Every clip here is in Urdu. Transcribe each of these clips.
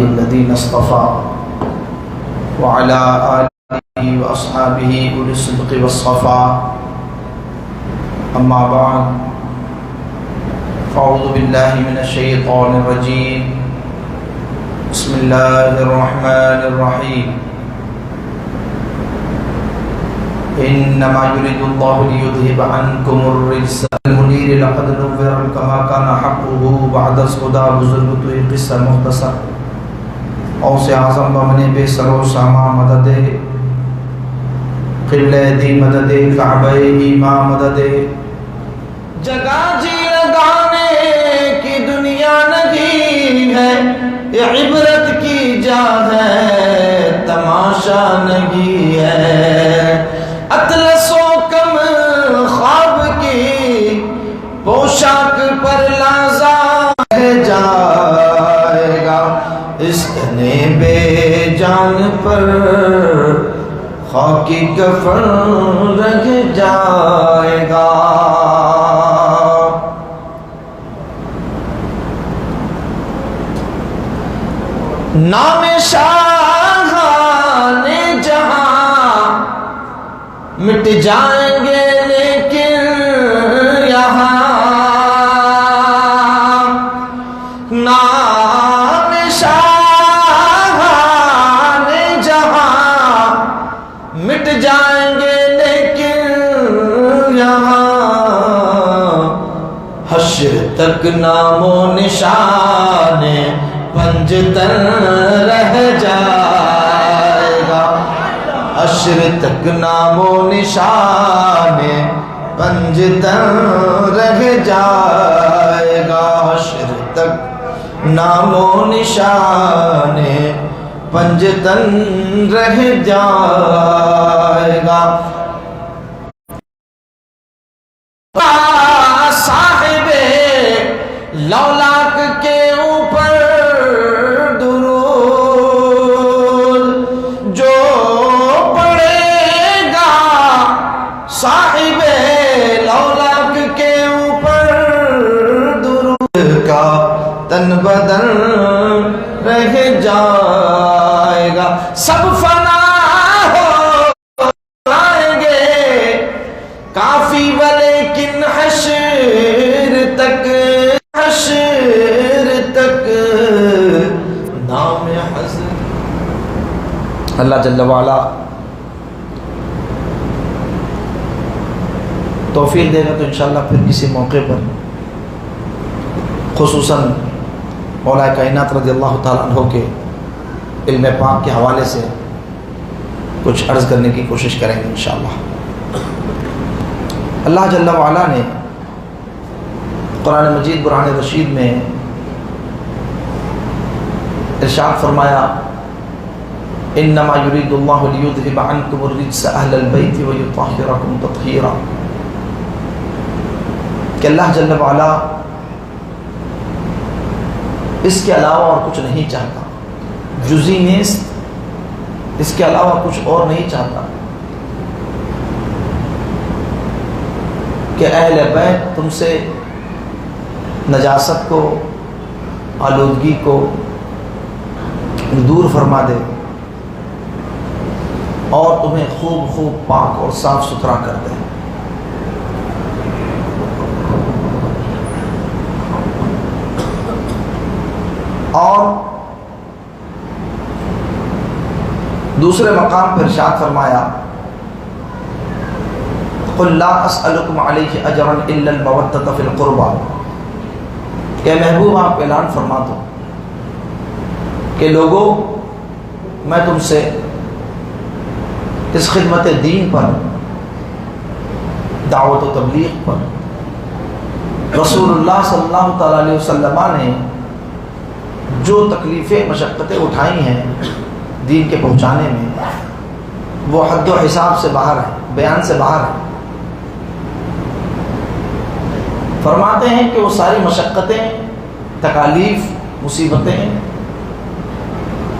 الذين اصطفى وعلى آله وأصحابه أولي الصدق والصفا أما بعد فأعوذ بالله من الشيطان الرجيم بسم الله الرحمن الرحيم إنما يريد الله ليذهب عنكم الرجس المنير لقد نور كما كان حقه بعد الهدى بزرگت قصہ مختصر اوس اعظم بمن بے سر و ساما مدد قبلہ دی مدد کعبہ ایمان مدد جگہ جی لگانے کی دنیا نہیں ہے یہ عبرت کی جا ہے تماشا نہیں ہے اطلس و کم خواب کی پوشاک پر لازا جائے گا اس تنے بے جان پر خاکی کفن رہ جائے گا نام شاہان جہاں مٹ جائیں گے لیکن یہاں نام شاہان جہاں مٹ جائیں گے لیکن یہاں حشر تک نام و نشان پنجتن رہ جائے گا حشر تک نام و نشان پنجتن رہ جائے گا حشر تک نام و نشان پنجتن رہ جائے گا صاحب لولاک کے اوپر درود جو پڑے گا صاحب لولاک کے اوپر درود کا تن بدن رہ جائے گا سب فنا ہو جائیں گے کافی ولیکن حشر تک نام حضرت اللہ جل وعلا توفیق دے گا تو انشاءاللہ پھر کسی موقع پر خصوصاً مولا کائنات رضی اللہ تعالیٰ عنہ کے علم پاک کے حوالے سے کچھ عرض کرنے کی کوشش کریں گے انشاءاللہ۔ اللہ جل وعلا نے قرآن مجید برہان رشید میں ارشاد فرمایا انما یرید اللہ لیذہب عنکم الرجس اہل البیت ویطہرکم تطہیرا کہ اللہ جل وعلا اس کے علاوہ اور کچھ نہیں چاہتا، جزی نیست، اس کے علاوہ کچھ اور نہیں چاہتا کہ اہل بیت تم سے نجاست کو آلودگی کو دور فرما دے اور تمہیں خوب خوب پاک اور صاف ستھرا کر دے۔ اور دوسرے مقام پر ارشاد فرمایا قل لا اسألکم علیہ اجرا الا المودۃ فی القربى کہ محبوب آپ اعلان فرما دو کہ لوگوں میں تم سے اس خدمت دین پر، دعوت و تبلیغ پر رسول اللہ صلی اللہ تعالیٰ علیہ وسلم نے جو تکلیفیں مشقتیں اٹھائی ہیں دین کے پہنچانے میں، وہ حد و حساب سے باہر ہے، بیان سے باہر ہے۔ فرماتے ہیں کہ وہ ساری مشقتیں، تکالیف، مصیبتیں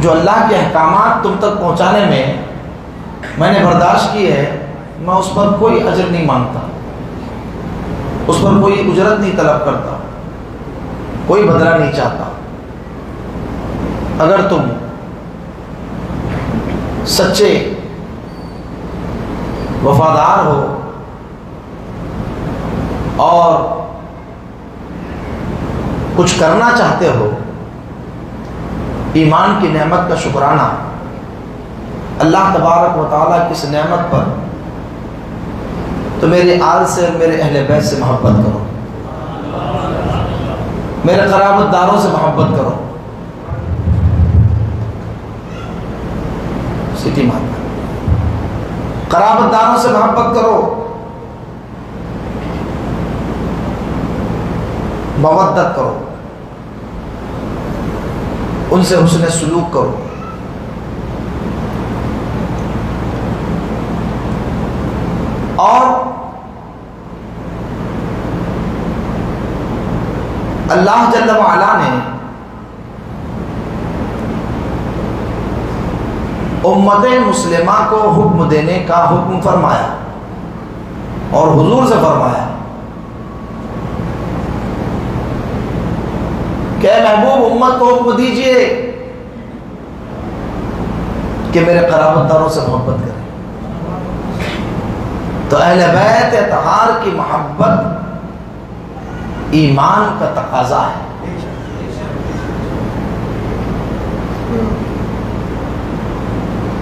جو اللہ کے احکامات تم تک پہنچانے میں نے برداشت کی ہے، میں اس پر کوئی اجر نہیں مانگتا، اس پر کوئی اجرت نہیں طلب کرتا، کوئی بدلہ نہیں چاہتا۔ اگر تم سچے وفادار ہو اور کچھ کرنا چاہتے ہو ایمان کی نعمت کا شکرانہ، اللہ تبارک و تعالیٰ کی اس نعمت پر، تو میرے آل سے اور میرے اہل بیت سے محبت کرو، میرے قرابت داروں سے محبت کرو. سٹی مارنا، قرابت داروں سے محبت کرو، مودت کرو، ان سے حسن سلوک کرو. اور اللہ جل وعلا نے امت مسلمہ کو حکم دینے کا حکم فرمایا اور حضور سے فرمایا کہ اے محبوب امت کو حکم دیجئے کہ میرے قرابت داروں سے محبت کریں. تو اہل بیت اطہار کی محبت ایمان کا تقاضا ہے.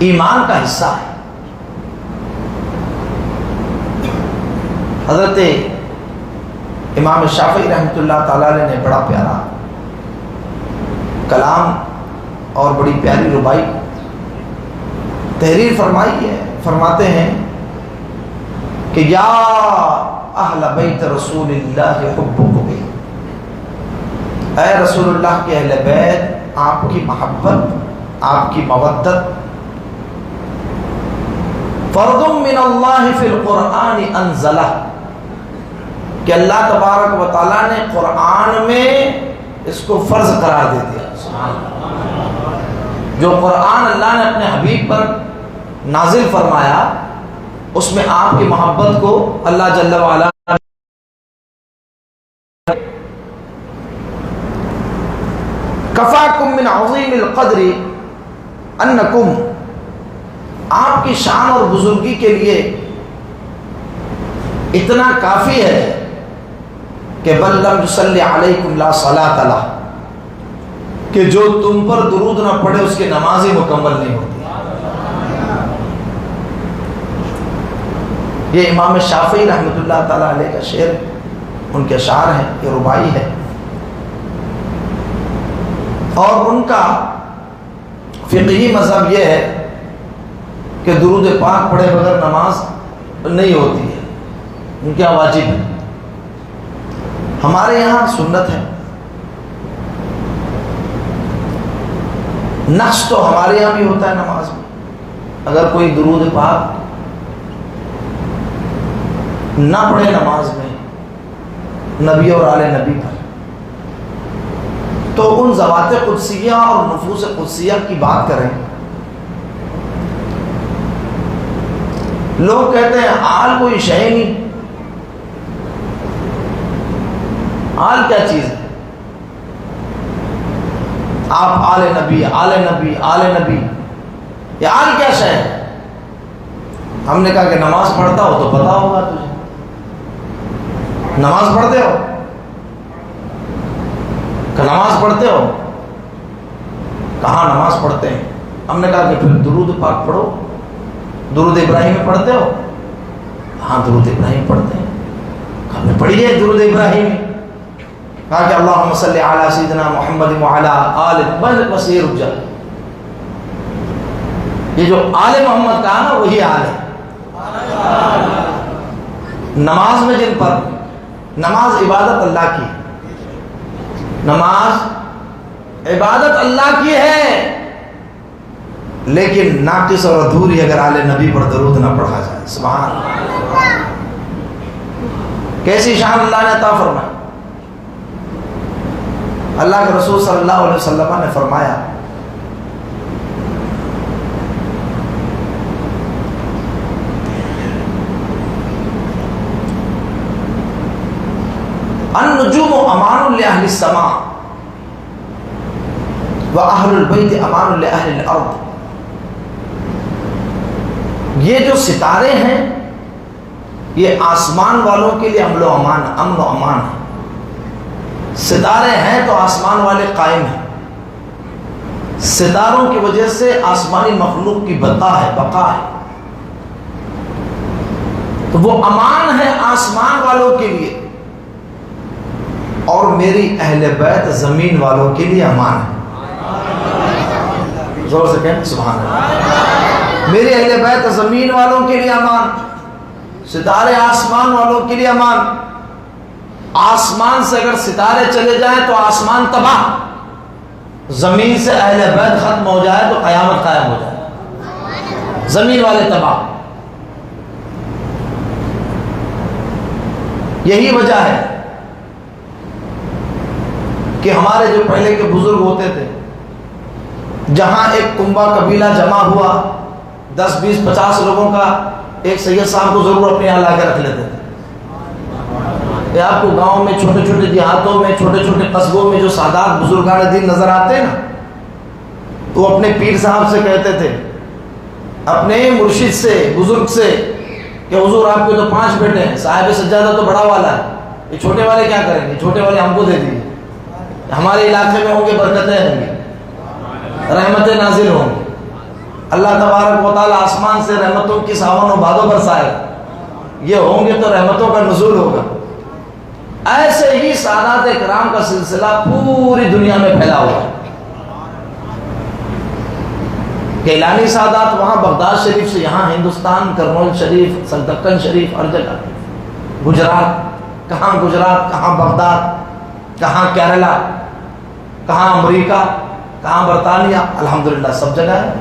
ایمان کا حصہ ہے. حضرت امام شافعی رحمۃ اللہ تعالی نے بڑا پیارا کلام اور بڑی پیاری ربائی تحریر فرمائی ہے. فرماتے ہیں کہ یا اہل بیت رسول اللہ حبکم، اے رسول اللہ کے اہل بیت آپ کی محبت، آپ کی مودت فرض من اللہ فی القرآن انزلہ، کہ اللہ تبارک و تعالیٰ نے قرآن میں اس کو فرض قرار دے دیا. جو قرآن اللہ نے اپنے حبیب پر نازل فرمایا اس میں آپ کی محبت کو اللہ جل وعلا کفاکم من عظیم القدر انکم، آپ کی شان اور بزرگی کے لیے اتنا کافی ہے کہ بل لم یصلی علیکم لا صلاۃ لہ، کہ جو تم پر درود نہ پڑھے اس کی نماز ہی مکمل نہیں ہوتی. یہ امام شافعی رحمۃ اللہ تعالیٰ علیہ کا شعر، ان کے اشعار ہیں، یہ ربائی ہے. اور ان کا فقہی مذہب یہ ہے کہ درود پاک پڑھے بغیر نماز نہیں ہوتی ہے، ان کے یہاں واجب ہے. ہمارے یہاں سنت ہے. نقص تو ہمارے یہاں بھی ہوتا ہے نماز میں. اگر کوئی درود پاک نہ پڑھے نماز میں نبی اور آل نبی پر، تو ان ذوات قدسیہ اور نفوس قدسیہ کی بات کریں. لوگ کہتے ہیں آل کوئی شے نہیں. آل کیا چیز ہے؟ آپ آل نبی آل نبی آل نبی، یہ آل کیا شے ہے؟ ہم نے کہا کہ نماز پڑھتا ہو تو پتا ہوگا تجھے. نماز پڑھتے ہو کہ نماز پڑھتے ہو؟ کہاں نماز پڑھتے ہیں. ہم نے کہا کہ پھر درود پاک پڑھو. درود ابراہیم پڑھتے ہو؟ ہاں درود ابراہیم پڑھتے ہیں. ہم نے پڑھی ہے درود ابراہیم. کہا کہ اللہم صلی علی سیدنا محمد وعلی آل، بس یہ رک جا. یہ جو آل محمد کہا نا وہی آل ہے. نماز میں جن پر، نماز عبادت اللہ کی، نماز عبادت اللہ کی ہے، لیکن ناقص اور ادھوری اگر آل نبی پر درود نہ پڑھا جائے. سبحان اللہ، کیسی شان اللہ نے عطا فرمائی. اللہ کے رسول صلی اللہ علیہ وسلم نے فرمایا النجوم امان لأہل السماء وَأَهْلُ الْبَيْتِ أَمَانٌ لِأَهْلِ الْأَرْضِ. یہ جو ستارے ہیں یہ آسمان والوں کے لیے امن و امان ہے. ستارے ہیں تو آسمان والے قائم ہیں. ستاروں کی وجہ سے آسمانی مخلوق کی بقا ہے. تو وہ امان ہے آسمان والوں کے لیے، اور میری اہل بیت زمین والوں کے لیے امان ہے. زور سے کہیں سبحان اللہ. میری اہل بیت زمین والوں کے لیے امان، ستارے آسمان والوں کے لیے امان. آسمان سے اگر ستارے چلے جائیں تو آسمان تباہ، زمین سے اہل بیت ختم ہو جائے تو قیامت قائم ہو جائے. زمین والے تباہ. یہی وجہ ہے کہ ہمارے جو پہلے کے بزرگ ہوتے تھے، جہاں ایک کنبہ قبیلہ جمع ہوا 10 20 50 لوگوں کا، ایک سید صاحب کو ضرور اپنے یہاں لا کے رکھ لیتے تھے. یہ آپ کو گاؤں میں چھوٹے چھوٹے دیہاتوں میں چھوٹے چھوٹے قصبوں میں جو سادات بزرگان دین نظر آتے ہیں نا، تو اپنے پیر صاحب سے کہتے تھے، اپنے مرشد سے، بزرگ سے، کہ حضور آپ کے تو 5 بیٹے ہیں، صاحب سجادہ تو بڑا والا ہے، یہ چھوٹے والے کیا کریں گے؟ چھوٹے والے ہم کو دے دیجیے، ہمارے علاقے میں ہوں گے، برکتیں ہوں گی، رحمتیں نازل ہوں گی. اللہ تبارک و تعالی آسمان سے رحمتوں کی ساون و بادوں برسائے. یہ ہوں گے تو رحمتوں کا نزول ہوگا. ایسے ہی سادات کرام کا سلسلہ پوری دنیا میں پھیلا ہوا ہے. کیلانی سادات وہاں بغداد شریف سے یہاں ہندوستان، کرنول شریف، سلطکن شریف، ہر جگہ. گجرات، کہاں گجرات، کہاں بغداد، کہاں کیرلا، کہاں امریکہ، کہاں برطانیہ، الحمدللہ سب جگہ ہے.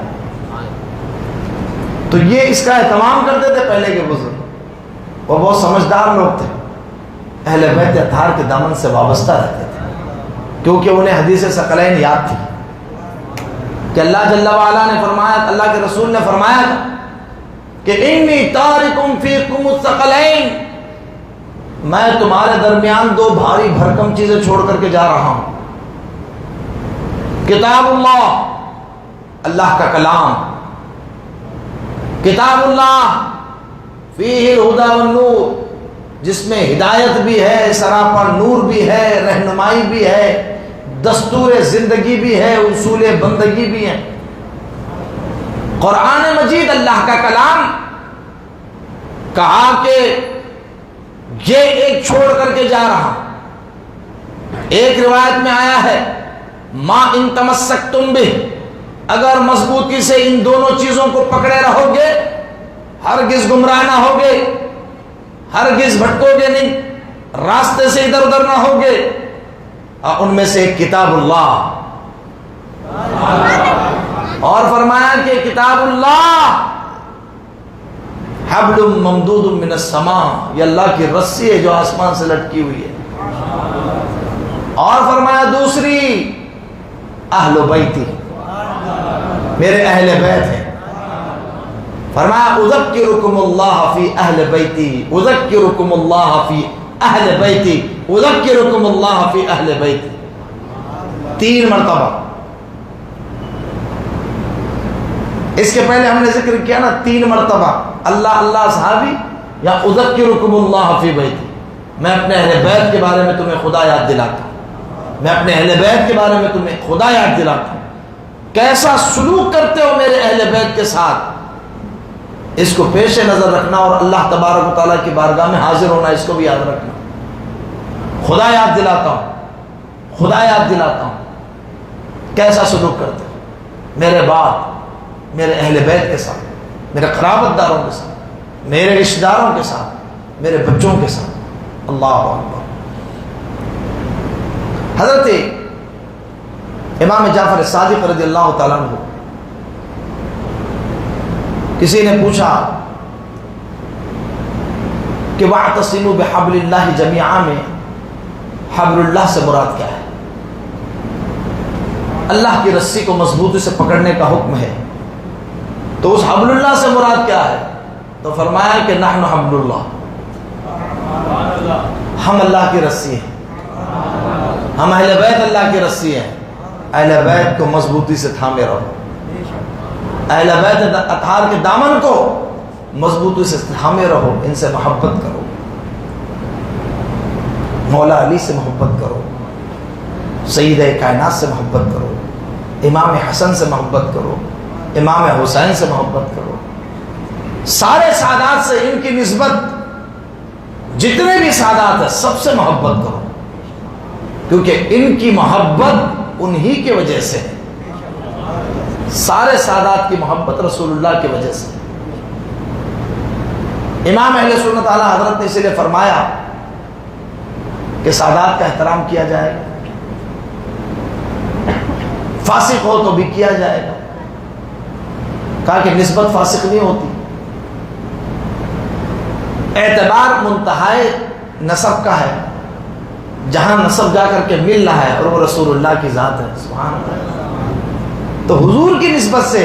تو یہ اس کا اہتمام کرتے تھے پہلے کے بزرگ. وہ بہت سمجھدار لوگ تھے، اہل بیت اطہار کے دامن سے وابستہ رہتے تھے، کیونکہ انہیں حدیث ثقلین یاد تھی کہ اللہ جل وعلا نے فرمایا، اللہ کے رسول نے فرمایا کہ انی تارکم فیکم الثقلین، میں تمہارے درمیان 2 بھاری بھرکم چیزیں چھوڑ کر کے جا رہا ہوں. کتاب اللہ، اللہ کا کلام، کتاب اللہ فیہ الہدی والنور، جس میں ہدایت بھی ہے، سراپا نور بھی ہے، رہنمائی بھی ہے، دستور زندگی بھی ہے، اصول بندگی بھی ہے. قرآن مجید اللہ کا کلام، کہا کہ یہ ایک چھوڑ کر کے جا رہا. ایک روایت میں آیا ہے ما ان تمسکتم بہ، اگر مضبوطی سے ان دونوں چیزوں کو پکڑے رہو گے ہرگز گمراہ نہ ہوگے، ہرگز بھٹکو گے نہیں، راستے سے ادھر ادھر نہ ہوگے. ان میں سے ایک کتاب اللہ، اور فرمایا کہ کتاب اللہ حبل ممدود من السماء، یہ اللہ کی رسی ہے جو آسمان سے لٹکی ہوئی ہے. اور فرمایا دوسری اہل بیتی، میرے اہل بیت ہیں. فرمایا اذکرکم اللہ فی اہل بیتی، اذکرکم اللہ فی اہل بیتی، اذکرکم اللہ فی اہل بیتی. 3 مرتبہ. اس کے پہلے ہم نے ذکر کیا نا 3 مرتبہ اللہ اللہ صحابی یا اذکرکم اللہ فی بیتی. میں اپنے اہل بیت کے بارے میں تمہیں خدا یاد دلاتا ہوں، میں اپنے اہل بیت کے بارے میں تمہیں خدا یاد دلاتا ہوں. کیسا سلوک کرتے ہو میرے اہل بیت کے ساتھ، اس کو پیش نظر رکھنا، اور اللہ تبارک و تعالیٰ کی بارگاہ میں حاضر ہونا، اس کو بھی یاد رکھنا. خدا یاد دلاتا ہوں، خدا یاد دلاتا ہوں. کیسا سلوک کرتے ہو میرے باپ، میرے اہل بیت کے ساتھ، میرے قرابت داروں کے ساتھ، میرے رشتہ داروں کے ساتھ، میرے بچوں کے ساتھ. اللہ اکبر. حضرت امام جعفر صادق رضی اللہ تعالیٰ عنہ، کسی نے پوچھا کہ واعتصموا بحبل اللہ جمیعا میں حبل اللہ سے مراد کیا ہے؟ اللہ کی رسی کو مضبوطی سے پکڑنے کا حکم ہے، تو اس حبل اللہ سے مراد کیا ہے؟ تو فرمایا کہ نحن حبل اللہ، ہم اللہ کی رسی ہیں، ہم اہل بیت اللہ کی رسی ہیں. اہل بیت کو مضبوطی سے تھامے رہو، اہل بیت اطہار کے دامن کو مضبوطی سے تھامے رہو، ان سے محبت کرو، مولا علی سے محبت کرو، سید کائنات سے محبت کرو، امام حسن سے محبت کرو، امام حسین سے محبت کرو، سارے سادات سے ان کی نسبت، جتنے بھی سادات ہیں سب سے محبت کرو، کیونکہ ان کی محبت انہی کی وجہ سے ہے، سارے سادات کی محبت رسول اللہ کی وجہ سے۔ امام اہل سنت اعلیٰ حضرت نے اس لیے فرمایا کہ سادات کا احترام کیا جائے گا، فاسق ہو تو بھی کیا جائے گا، کہا کہ نسبت فاسق نہیں ہوتی، اعتبار منتہائے نسب کا ہے، جہاں نسب جا کر کے مل رہا ہے اور وہ رسول اللہ کی ذات ہے، سبحان اللہ۔ تو حضور کی نسبت سے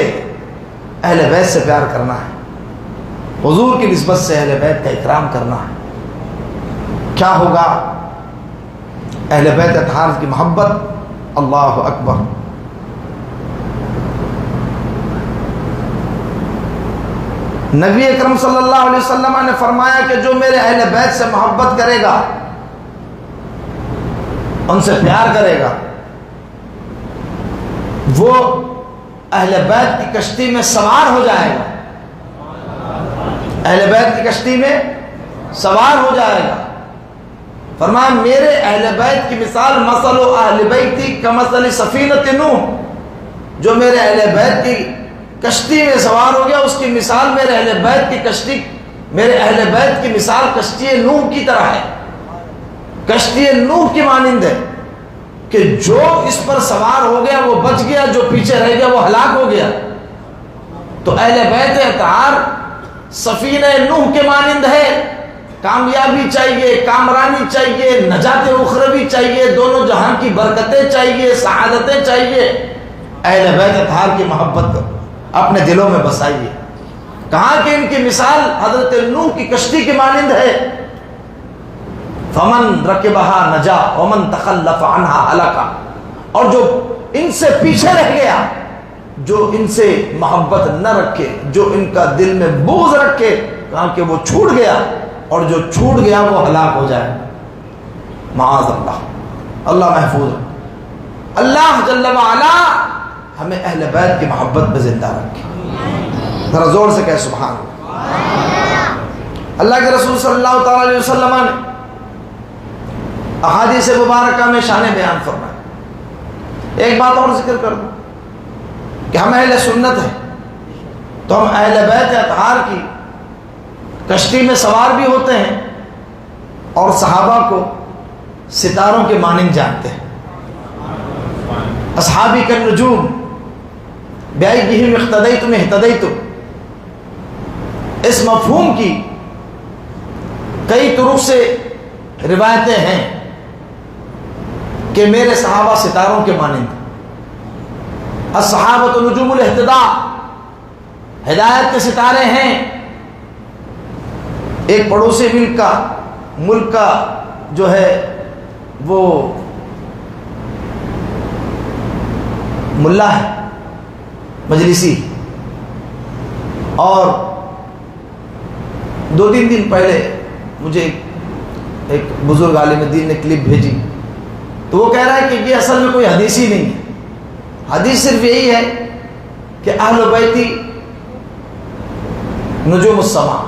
اہل بیت سے پیار کرنا ہے، حضور کی نسبت سے اہل بیت کا اکرام کرنا ہے، کیا ہوگا؟ اہل بیت اطہار کی محبت، اللہ اکبر۔ نبی اکرم صلی اللہ علیہ وسلم نے فرمایا کہ جو میرے اہل بیت سے محبت کرے گا، ان سے پیار کرے گا، وہ اہل بیت کی کشتی میں سوار ہو جائے گا، اہل بیت کی کشتی میں سوار ہو جائے گا۔ فرمایا میرے اہل بیت کی مثال مثل اہل بیتی کمثل سفینۃ نوح، جو میرے اہل بیت کی کشتی میں سوار ہو گیا اس کی مثال میرے اہل بیت کی کشتی، میرے اہل بیت کی مثال کشتی نوح کی طرح ہے، کشتی نوح کی مانند ہے کہ جو اس پر سوار ہو گیا وہ بچ گیا، جو پیچھے رہ گیا وہ ہلاک ہو گیا۔ تو اہل بیت اطہار سفینہ نوح کے مانند ہے، کامیابی چاہیے، کامرانی چاہیے، نجات اخروی چاہیے، دونوں جہاں کی برکتیں چاہیے، سعادتیں چاہیے، اہل بیت اطہار کی محبت اپنے دلوں میں بسائیے۔ کہا کہ ان کی مثال حضرت نوح کی کشتی کی مانند ہے، فمن رکبہا نجا ومن تخلف عنہا ہلکا، اور جو ان سے پیچھے رہ گیا، جو ان سے محبت نہ رکھے، جو ان کا دل میں بغض رکھے، کہا کہ وہ چھوٹ گیا، اور جو چھوٹ گیا وہ ہلاک ہو جائے، معاذ اللہ، اللہ محفوظ۔ اللہ جل وعلا ہمیں اہل بیت کی محبت میں زندہ رکھے، ذرا زور سے کہہ سبحان اللہ۔ اللہ کے رسول صلی اللہ تعالی علیہ وسلم نے احادیث مبارکہ میں شان بیان فرمایا۔ ایک بات اور ذکر کر دوں کہ ہم اہل سنت ہیں تو ہم اہل بیت اطہار کی کشتی میں سوار بھی ہوتے ہیں اور صحابہ کو ستاروں کے مانند جانتے ہیں۔ اصحابی کالنجوم بأیہم اقتدیتم اہتدیتم، اس مفہوم کی کئی طرق سے روایتیں ہیں کہ میرے صحابہ ستاروں کے مانند، الصحابۃ نجوم الاہتداء، ہدایت کے ستارے ہیں۔ ایک پڑوسی ملک کا جو ہے وہ ملا ہے، مجلسی، اور 2-3 دن پہلے مجھے ایک بزرگ عالم دین نے کلپ بھیجی، تو وہ کہہ رہا ہے کہ یہ اصل میں کوئی حدیث ہی نہیں ہے، حدیث صرف یہی ہے کہ اہل بیتی نجوم السماء،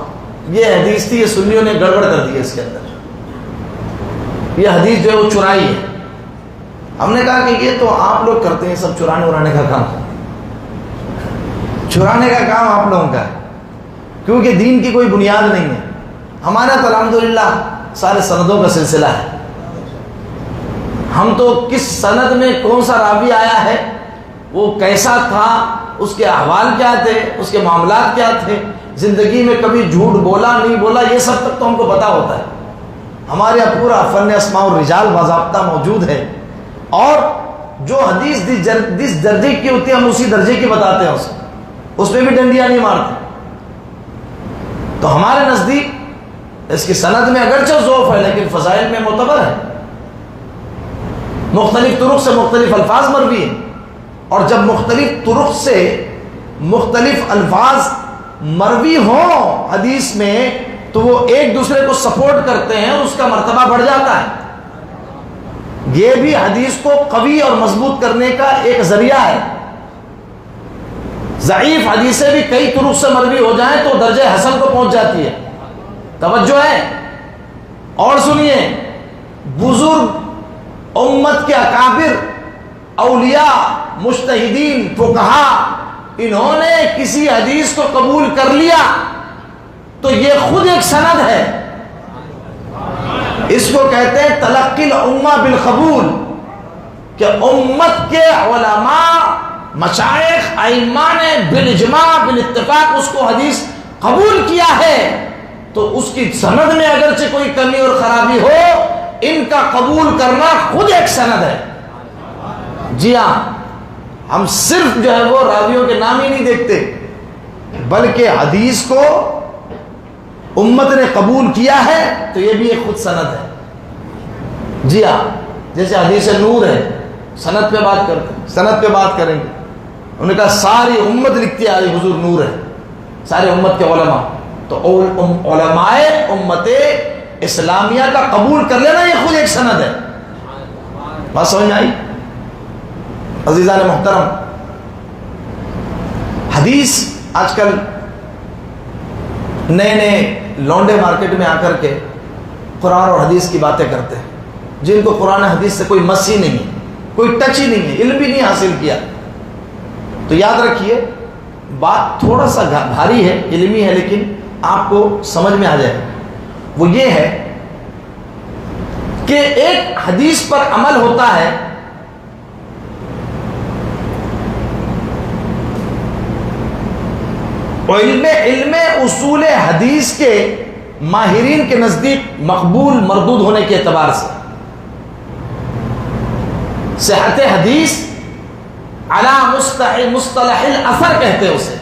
یہ حدیث تھی، یہ سنیوں نے گڑبڑ کر دی ہے اس کے اندر، یہ حدیث جو ہے وہ چرائی ہے۔ ہم نے کہا کہ یہ تو آپ لوگ کرتے ہیں، سب چرانے ورانے کا کام، چرانے کا کام آپ لوگوں کا ہے، کیونکہ دین کی کوئی بنیاد نہیں ہے۔ ہمارا تو الحمدللہ سارے سندوں کا سلسلہ ہے، ہم تو کس سند میں کون سا راوی آیا ہے، وہ کیسا تھا، اس کے احوال کیا تھے، اس کے معاملات کیا تھے، زندگی میں کبھی جھوٹ بولا نہیں بولا، یہ سب تک تو ہم کو پتا ہوتا ہے۔ ہمارے یہاں پورا فن اسماء الرجال باضابطہ موجود ہے، اور جو حدیث جس درجے کی ہوتی ہے ہم اسی درجے کی بتاتے ہیں، اس میں بھی ڈنڈیاں نہیں مارتے۔ تو ہمارے نزدیک اس کی سند میں اگرچہ ضعف ہے لیکن فضائل میں معتبر ہے، مختلف طرق سے مختلف الفاظ مروی ہیں، اور جب مختلف طرق سے مختلف الفاظ مروی ہوں حدیث میں تو وہ ایک دوسرے کو سپورٹ کرتے ہیں اور اس کا مرتبہ بڑھ جاتا ہے. یہ بھی حدیث کو قوی اور مضبوط کرنے کا ایک ذریعہ ہے. ضعیف حدیثیں بھی کئی طرق سے مروی ہو جائیں تو درجہ حسن کو پہنچ جاتی ہے. توجہ ہے. اور سنیے، بزرگ امت کے اکابر، اولیاء، مجتہدین، فقہا، انہوں نے کسی حدیث کو قبول کر لیا تو یہ خود ایک سند ہے. اس کو کہتے ہیں تلقی الامہ بالقبول، کہ امت کے علماء، مشائخ، ائمہ نے بالاجماع بالاتفاق اس کو حدیث قبول کیا ہے تو اس کی سند میں اگرچہ کوئی کمی اور خرابی ہو، ان کا قبول کرنا خود ایک سند ہے. جی ہاں، ہم صرف جو ہے وہ راویوں کے نام ہی نہیں دیکھتے بلکہ حدیث کو امت نے قبول کیا ہے تو یہ بھی ایک خود سند ہے. جی ہاں، جیسے حدیث نور ہے، سند پہ بات کرتے ہیں، سند پہ بات کریں گے. انہوں نے کہا ساری امت لکھتی آئی حضور نور ہے، سارے امت کے علماء. تو علماء امت اسلامیہ کا قبول کر لینا یہ خود ایک سند ہے. بات سمجھ میں آئی؟ عزیزان محترم، حدیث آج کل نئے نئے لونڈے مارکیٹ میں آ کر کے قرآن اور حدیث کی باتیں کرتے ہیں، جن کو قرآن حدیث سے کوئی مس ہی نہیں ہے، کوئی ٹچ ہی نہیں ہے، علم بھی نہیں حاصل کیا. تو یاد رکھیے، بات تھوڑا سا بھاری ہے، علمی ہے، لیکن آپ کو سمجھ میں آ جائے. وہ یہ ہے کہ ایک حدیث پر عمل ہوتا ہے علم اصول حدیث کے ماہرین کے نزدیک مقبول مردود ہونے کے اعتبار سے. صحت حدیث علی مصطلح الاثر کہتے ہیں اسے،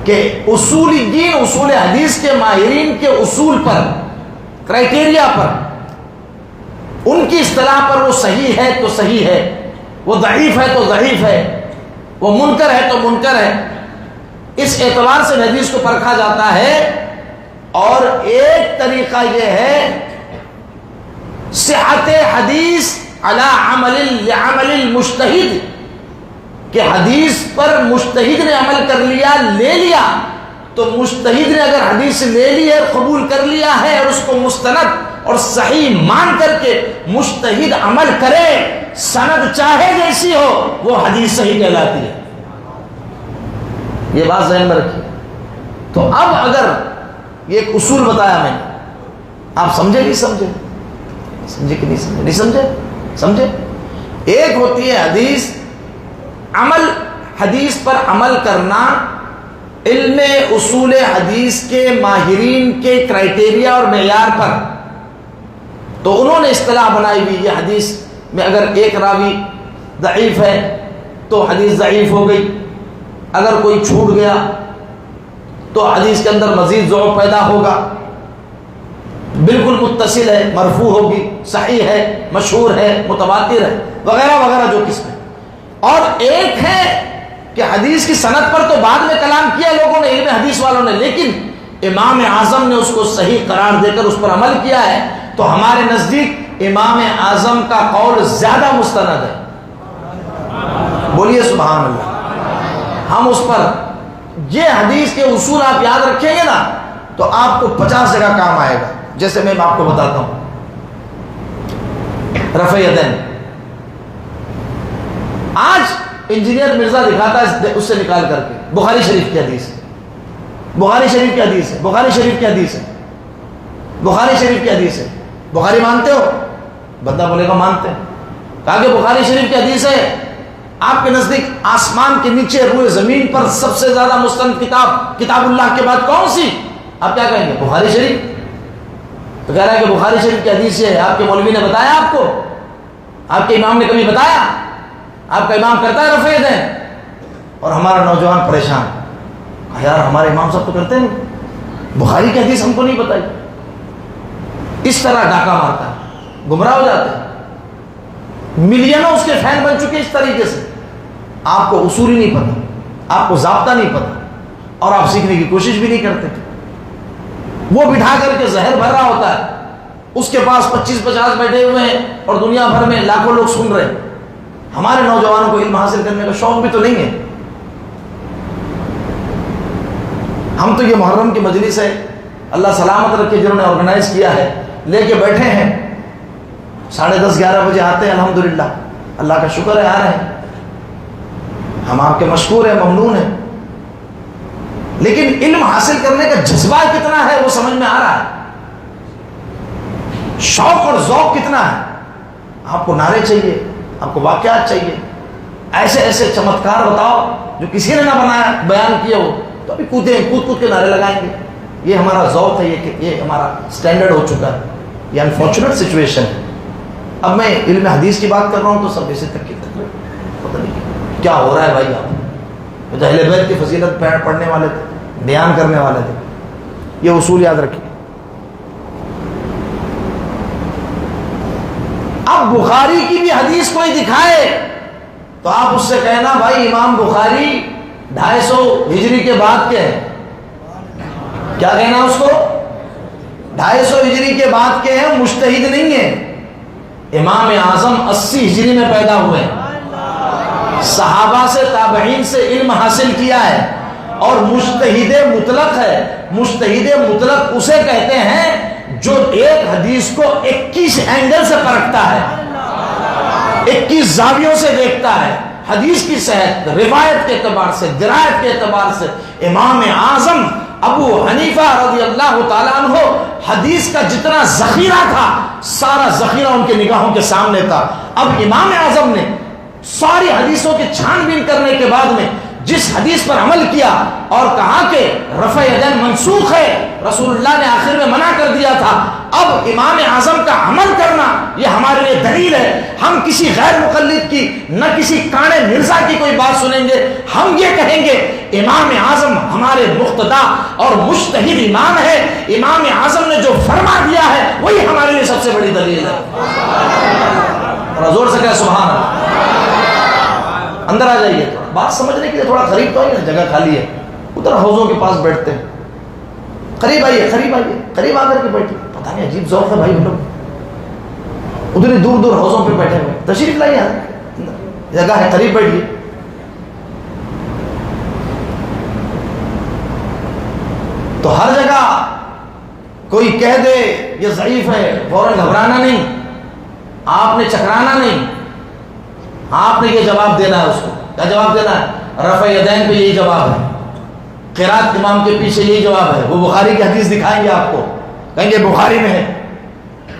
کہ اصولیین اصول حدیث کے ماہرین کے اصول پر، کرائٹیریا پر، ان کی اصطلاح پر وہ صحیح ہے تو صحیح ہے، وہ ضعیف ہے تو ضعیف ہے، وہ منکر ہے تو منکر ہے. اس اعتبار سے حدیث کو پرکھا جاتا ہے. اور ایک طریقہ یہ ہے صحت حدیث علی عمل المجتہد، کہ حدیث پر مجتہد نے عمل کر لیا، لے لیا، تو مجتہد نے اگر حدیث لے لی ہے، قبول کر لیا ہے اور اس کو مستند اور صحیح مان کر کے مجتہد عمل کرے، سند چاہے جیسی ہو، وہ حدیث صحیح کہلاتی ہے. یہ بات ذہن میں رکھیے. تو اب اگر یہ ایک اصول بتایا میں نے، آپ سمجھے نہیں سمجھے؟ سمجھے کہ نہیں سمجھے؟ نہیں سمجھے؟ سمجھے؟ ایک ہوتی ہے حدیث، عمل حدیث پر عمل کرنا علم اصول حدیث کے ماہرین کے کرائٹیریا اور معیار پر. تو انہوں نے اصطلاح بنائی ہوئی، یہ حدیث میں اگر ایک راوی ضعیف ہے تو حدیث ضعیف ہو گئی، اگر کوئی چھوٹ گیا تو حدیث کے اندر مزید ضعف پیدا ہوگا، بالکل متصل ہے، مرفوع ہوگی، صحیح ہے، مشہور ہے، متواتر ہے، وغیرہ وغیرہ جو قسم ہے. اور ایک ہے کہ حدیث کی سند پر تو بعد میں کلام کیا لوگوں نے، علم حدیث والوں نے، لیکن امام اعظم نے اس کو صحیح قرار دے کر اس پر عمل کیا ہے. تو ہمارے نزدیک امام اعظم کا قول زیادہ مستند ہے. بولیے سبحان اللہ. ہم اس پر یہ حدیث کے اصول آپ یاد رکھیں گے نا تو آپ کو 50 جگہ کام آئے گا. جیسے میں آپ کو بتاتا ہوں، رفع یدین آج انجینئر مرزا دکھاتا ہے اس سے نکال کر کے بخاری شریف کی حدیث ہے، بخاری شریف کی حدیث ہے، بخاری شریف کی حدیث ہے، بخاری شریف کی حدیث ہے. بخاری مانتے ہو؟ بندہ بولے گا مانتے ہیں. کہا کہ بخاری شریف کی حدیث ہے. آپ کے نزدیک آسمان کے نیچے روئے زمین پر سب سے زیادہ مستند کتاب اللہ کے بعد کون سی؟ آپ کیا کہیں گے؟ بخاری شریف. تو کہہ رہا ہے کہ بخاری شریف کی حدیث ہے. آپ کے مولوی نے بتایا آپ کو؟ آپ کے امام نے کبھی بتایا؟ آپ کا امام کرتا ہے رفع یدین؟ اور ہمارا نوجوان پریشان، یار ہمارے امام صاحب تو کرتے نہیں، بخاری کی حدیث ہم کو نہیں بتائی. اس طرح ڈاکہ مارتا ہے، گمراہ ہو جاتے ہیں. ملینوں اس کے فین بن چکے اس طریقے سے. آپ کو اصول ہی نہیں پتہ، آپ کو ضابطہ نہیں پتہ، اور آپ سیکھنے کی کوشش بھی نہیں کرتے. وہ بٹھا کر کے زہر بھر رہا ہوتا ہے، اس کے پاس 25-50 بیٹھے ہوئے ہیں اور دنیا بھر میں لاکھوں لوگ سن رہے ہیں. ہمارے نوجوانوں کو علم حاصل کرنے کا شوق بھی تو نہیں ہے. ہم تو یہ محرم کی مجلس ہے، اللہ سلامت رکھے، جنہوں نے آرگنائز کیا ہے، لے کے بیٹھے ہیں. 10:30-11 بجے آتے ہیں، الحمدللہ، اللہ کا شکر ہے آ رہے ہیں. ہم آپ کے مشکور ہیں، ممنون ہیں. لیکن علم حاصل کرنے کا جذبہ کتنا ہے وہ سمجھ میں آ رہا ہے. شوق اور ذوق کتنا ہے. آپ کو نعرے چاہیے، آپ کو واقعات چاہیے، ایسے ایسے چمتکار بتاؤ جو کسی نے نہ بنایا، بیان کیا ہو، تو ابھی کود کے نعرے لگائیں گے. یہ ہمارا ذوق ہے، یہ ہمارا سٹینڈرڈ ہو چکا ہے. یہ انفارچونیٹ سچویشن ہے. اب میں علم حدیث کی بات کر رہا ہوں تو سب ایسے تک پتہ نہیں کیا ہو رہا ہے بھائی. آپ جو اہل بیت کی فضیلت پڑھنے والے تھے، بیان کرنے والے تھے، یہ اصول یاد رکھیے. اب بخاری کی بھی حدیث کوئی دکھائے تو آپ اس سے کہنا بھائی امام بخاری 250 ہجری کے بعد کے ہیں. کیا کہنا اس کو؟ 250 ہجری کے بعد کے ہیں، مجتہد نہیں ہیں. امام اعظم 80 ہجری میں پیدا ہوئے، صحابہ سے تابعین سے علم حاصل کیا ہے، اور مجتہد مطلق ہے. مجتہد مطلق اسے کہتے ہیں جو ایک حدیث کو 21 اینگل سے پرکھتا ہے، 21 زاویوں سے دیکھتا ہے. حدیث کی صحت، روایت کے اعتبار سے، درایت کے اعتبار سے امام اعظم ابو حنیفہ رضی اللہ تعالیٰ عنہ، حدیث کا جتنا ذخیرہ تھا سارا ذخیرہ ان کے نگاہوں کے سامنے تھا. اب امام اعظم نے ساری حدیثوں کی چھان بین کرنے کے بعد میں جس حدیث پر عمل کیا اور کہا کہ رفع یدین منسوخ ہے، رسول اللہ نے آخر میں منع کر دیا تھا، اب امام اعظم کا عمل کرنا یہ ہمارے لیے دلیل ہے. ہم کسی غیر مقلد کی، نہ کسی کانے مرزا کی کوئی بات سنیں گے. ہم یہ کہیں گے امام اعظم ہمارے مقتدا اور مجتہد امام ہے، امام اعظم نے جو فرما دیا ہے وہی ہمارے لیے سب سے بڑی دلیل ہے. اور زور سے کہہ سبحان اللہ. اندر آ جائیے، بات سمجھنے کے لیے تھوڑا قریب تو آئیے، جگہ خالی ہے، ادھر حوضوں کے پاس بیٹھتے ہیں. قریب آئیے، قریب آئیے، قریب آ کر کے بیٹھے. پتہ نہیں عجیب ذوق ہے بھائی، ہم لوگ ادھر دور دور حوضوں پہ بیٹھے ہوئے. تشریف لائیے، جگہ ہے، قریب بیٹھیے. تو ہر جگہ کوئی کہہ دے یہ ضعیف ہے، فوراً گھبرانا نہیں، آپ نے چکرانا نہیں. آپ نے یہ جواب دینا ہے. اس کو کیا جواب دینا ہے؟ رفع یدین پہ یہی جواب ہے، قرات امام کے پیچھے یہی جواب ہے. وہ بخاری کی حدیث دکھائیں گے آپ کو، کہیں گے بخاری میں ہے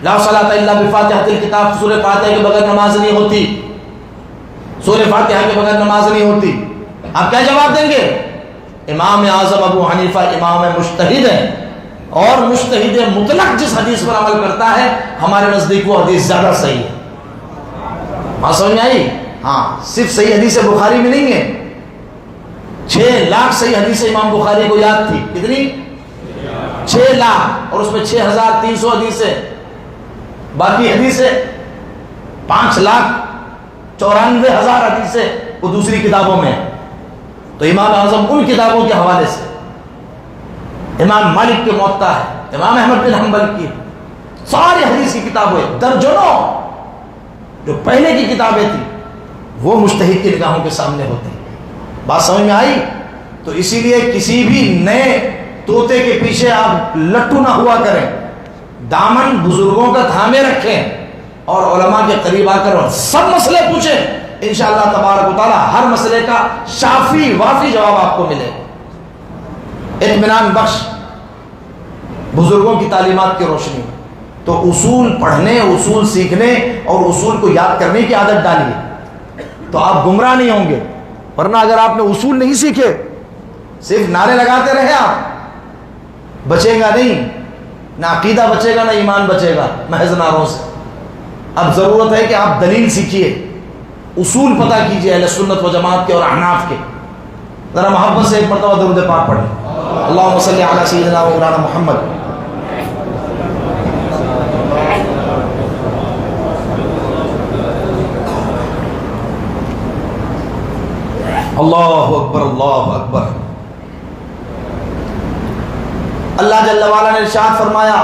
لا صلاۃ الا بفاتحۃ الکتاب، سورہ فاتحہ کے بغیر نماز نہیں ہوتی، سورہ فاتحہ کے بغیر نماز نہیں ہوتی. آپ کیا جواب دیں گے؟ امام اعظم ابو حنیفہ امام مجتہد ہیں، اور مجتہد مطلق جس حدیث پر عمل کرتا ہے ہمارے نزدیک وہ حدیث زیادہ صحیح ہے. بات سمجھ میں آئی؟ ہاں، صرف صحیح حدیث بخاری میں نہیں ہے. 6 لاکھ صحیح حدیث امام بخاری کو یاد تھی. کتنی؟ 6 لاکھ، اور اس میں 6300 حدیثیں. باقی حدیثیں 5,94,000 حدیثیں وہ دوسری کتابوں میں. تو امام اعظم ان کتابوں کے حوالے سے، امام مالک کے موطا ہے، امام احمد بن حنبل کی ساری حدیث کی کتابیں، درجنوں جو پہلے کی کتابیں تھیں وہ مجتہد کی نگاہوں کے سامنے ہوتی ہیں. بات سمجھ میں آئی؟ تو اسی لیے کسی بھی نئے طوطے کے پیچھے آپ لٹو نہ ہوا کریں. دامن بزرگوں کا تھامے رکھیں اور علماء کے قریب آ کر سب مسئلے پوچھیں. انشاءاللہ تبارک و تعالی ہر مسئلے کا شافی وافی جواب آپ کو ملے. اطمینان بخش بزرگوں کی تعلیمات کی روشنی. تو اصول پڑھنے، اصول سیکھنے اور اصول کو یاد کرنے کی عادت ڈالیے تو آپ گمراہ نہیں ہوں گے. ورنہ اگر آپ نے اصول نہیں سیکھے، صرف نعرے لگاتے رہے، آپ بچے گا نہیں، نہ عقیدہ بچے گا، نہ ایمان بچے گا محض نعروں سے. اب ضرورت ہے کہ آپ دلیل سیکھیے، اصول پتہ کیجئے اہل سنت و جماعت کے اور احناف کے. ذرا محبت سے ایک مرتبہ درود پاک پڑھیں. اللہم صلی علی سیدنا و مولانا محمد. اللہ اکبر اللہ اکبر۔ اللہ جل وعلا نے ارشاد فرمایا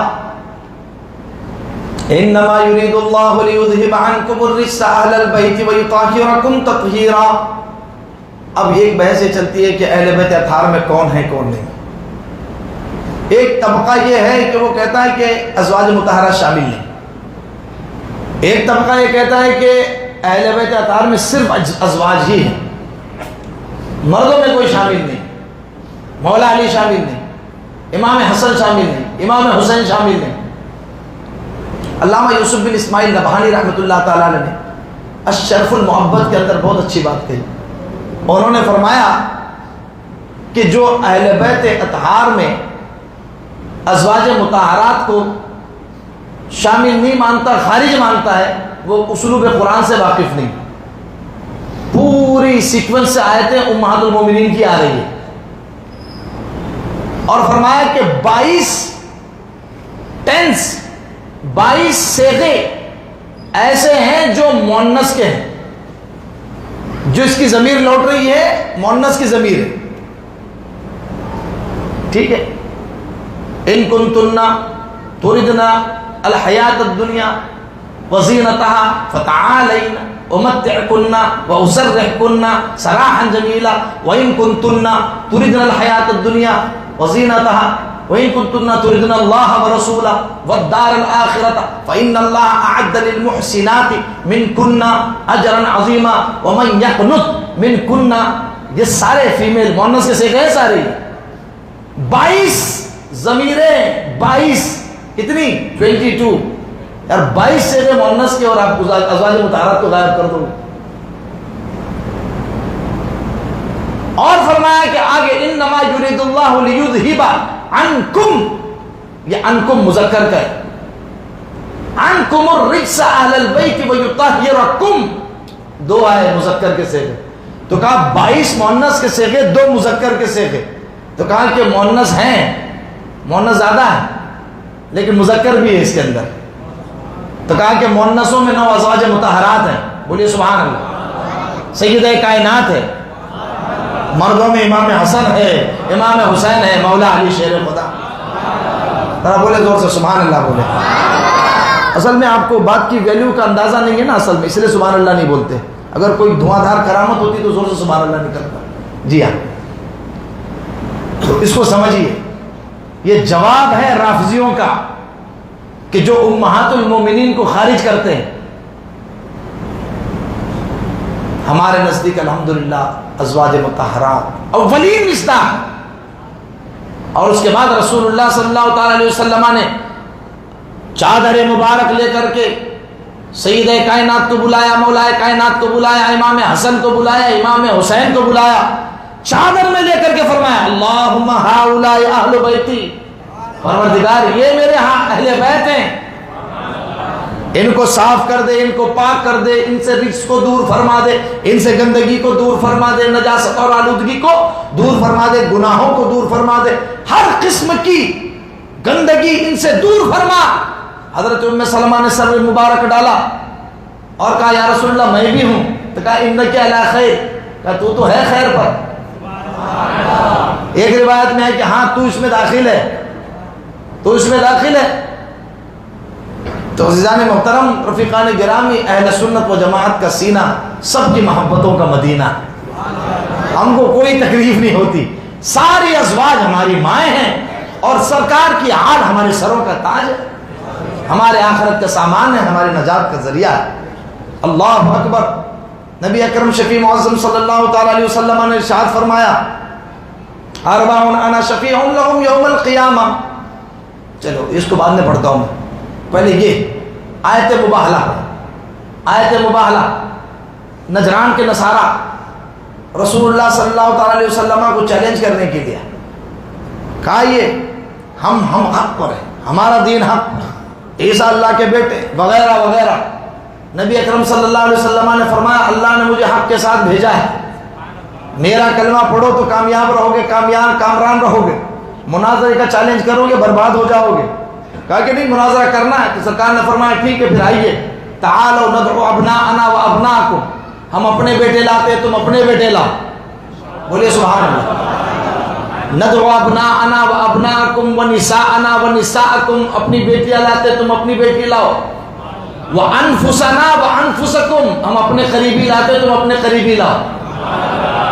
انما یرید اللہ لیذھب عنکم الرجس اہل البیت ویطہرکم تطہیرا۔ اب ایک بحث یہ چلتی ہے کہ اہل بیت اطہار میں کون ہے کون نہیں۔ ایک طبقہ یہ ہے کہ وہ کہتا ہے کہ ازواج مطہرہ شامل نہیں، ایک طبقہ یہ کہتا ہے کہ اہل بیت اطہار میں صرف ازواج ہی ہیں، مردوں میں کوئی شامل نہیں، مولا علی شامل نہیں، امام حسن شامل نہیں، امام حسین شامل نہیں۔ علامہ یوسف بن اسماعیل نبہانی رحمۃ اللہ تعالیٰ نے الشرف المحبت کے اندر بہت اچھی بات کہی۔ انہوں نے فرمایا کہ جو اہل بیت اطہار میں ازواج مطہرات کو شامل نہیں مانتا، خارج مانتا ہے، وہ اسلوب قرآن سے واقف نہیں۔ پوری سیکوینس سے آیتیں امہات المومنین کی آ رہی ہے، اور فرمایا کہ 22 صیغے ایسے ہیں جو مؤنث کے ہیں، جو اس کی ضمیر لوٹ رہی ہے مؤنث کی ضمیر ہے، ٹھیک ہے۔ ان کنتن تردن الحیات الدنیا وزینتها فتعالین امتعکن واسرحکن سراحا جمیلا وان کنتن تردن الحیات الدنیا وزینتها وان کنتن تردن اللہ ورسولہ والدار الآخرۃ فإن اللہ اعد للمحسنات منکن اجرا عظیما ومن یقنط منکن، یہ سارے فیمیل مؤنث کے صیغے ہیں سارے، 22 ضمیریں، 22 کتنی 22 یار، 22 صیغے مؤنث کے، اور آپ ازواج مطہرات کو غائب کر دو۔ اور فرمایا کہ آگے انما یرید اللہ لیذھب عنکم، یہ عنکم مذکر کا ہے، عنکم الرجس اہل البیت ویطہرکم، 2 آئے مذکر کے صیغے، تو کہا 22 مؤنث کے صیغے، 2 مذکر کے صیغے، تو کہا کہ مؤنث ہیں، مؤنث زیادہ ہے لیکن مذکر بھی ہے اس کے اندر، تو کہا کہ مؤنثوں میں 9 ازواج مطہرات ہیں، بولیے سبحان اللہ، سیدہ کائنات ہے، مردوں میں امام حسن ہے، امام حسین ہے، مولا علی شیر خدا، ذرا بولے زور سے سبحان اللہ بولے۔ اصل میں آپ کو بات کی ویلیو کا اندازہ نہیں ہے نا اصل میں، اس لیے سبحان اللہ نہیں بولتے، اگر کوئی دھواں دھار کرامت ہوتی تو زور سے سبحان اللہ نہیں کرتا۔ جی ہاں، تو اس کو سمجھیے، یہ جواب ہے رافضیوں کا کہ جو امہات المومنین کو خارج کرتے ہیں۔ ہمارے نزدیک الحمدللہ ازواج مطہرات اولین مصداق، اور اس کے بعد رسول اللہ صلی اللہ تعالی علیہ وسلم نے چادر مبارک لے کر کے سیدہ کائنات کو بلایا، مولا کائنات کو بلایا، امام حسن کو بلایا، امام حسین کو بلایا، چادر میں لے کر کے فرمایا اللہم ہؤلاء اہل بیتی، پروردگار یہ میرے ہاں اہل بیت ہیں، ان کو صاف کر دے، ان کو پاک کر دے، ان سے رجس کو دور فرما دے، ان سے گندگی کو دور فرما دے، نجاست اور آلودگی کو دور فرما دے، گناہوں کو دور فرما دے، ہر قسم کی گندگی ان سے دور فرما۔ حضرت ام سلمہ نے سر مبارک ڈالا اور کہا یا رسول اللہ میں بھی ہوں، تو کہا انک علی خیر، کہا تو ہے خیر پر۔ ایک روایت میں ہے کہ ہاں تو اس میں داخل ہے، تو اس میں داخل ہے۔ تو عزیزان محترم، رفیقان گرامی، اہل سنت و جماعت کا سینہ سب کی محبتوں کا مدینہ، ہم کو کوئی تکلیف نہیں ہوتی، ساری ازواج ہماری مائیں ہیں، اور سرکار کی آل ہمارے سروں کا تاج ہے، ہمارے آخرت کا سامان ہے، ہمارے نجات کا ذریعہ ہے۔ اللہ اکبر۔ نبی اکرم شفیع معظم صلی اللہ تعالی علیہ وسلم نے ارشاد فرمایا اربع انا شفیع لهم یوم القیامہ۔ چلو اس کو بعد میں پڑھتا ہوں میں، پہلے یہ آیت مباہلہ، آیت مباہلہ، نجران کے نصارہ رسول اللہ صلی اللہ تعالی علیہ وسلم کو چیلنج کرنے کے لیے کہا یہ ہم حق پر ہیں، ہمارا دین حق، عیسیٰ اللہ کے بیٹے وغیرہ وغیرہ۔ نبی اکرم صلی اللہ علیہ وسلم نے فرمایا اللہ نے مجھے حق کے ساتھ بھیجا ہے، میرا کلمہ پڑھو تو کامیاب رہو گے، کامران رہو گے، مناظرے کا چیلنج کرو گے برباد ہو جاؤ گے۔ کہا کہ نہیں مناظرہ کرنا ہے، تو سرکار نے فرمایا ٹھیک ہے پھر آئیے، تعالوا ندعو ابناءنا و ابناءکم، ہم اپنے بیٹے لاتے تم اپنے بیٹے لاؤ، بولیے سبحان اللہ. ندعو ابناءنا و ابناءکم و نساءنا و نساءکم، اپنی بیٹیاں لاتے تم اپنی بیٹی لاؤ. وانفسنا و انفسکم، ہم اپنے قریبی لاتے تم اپنے قریبی لاؤ.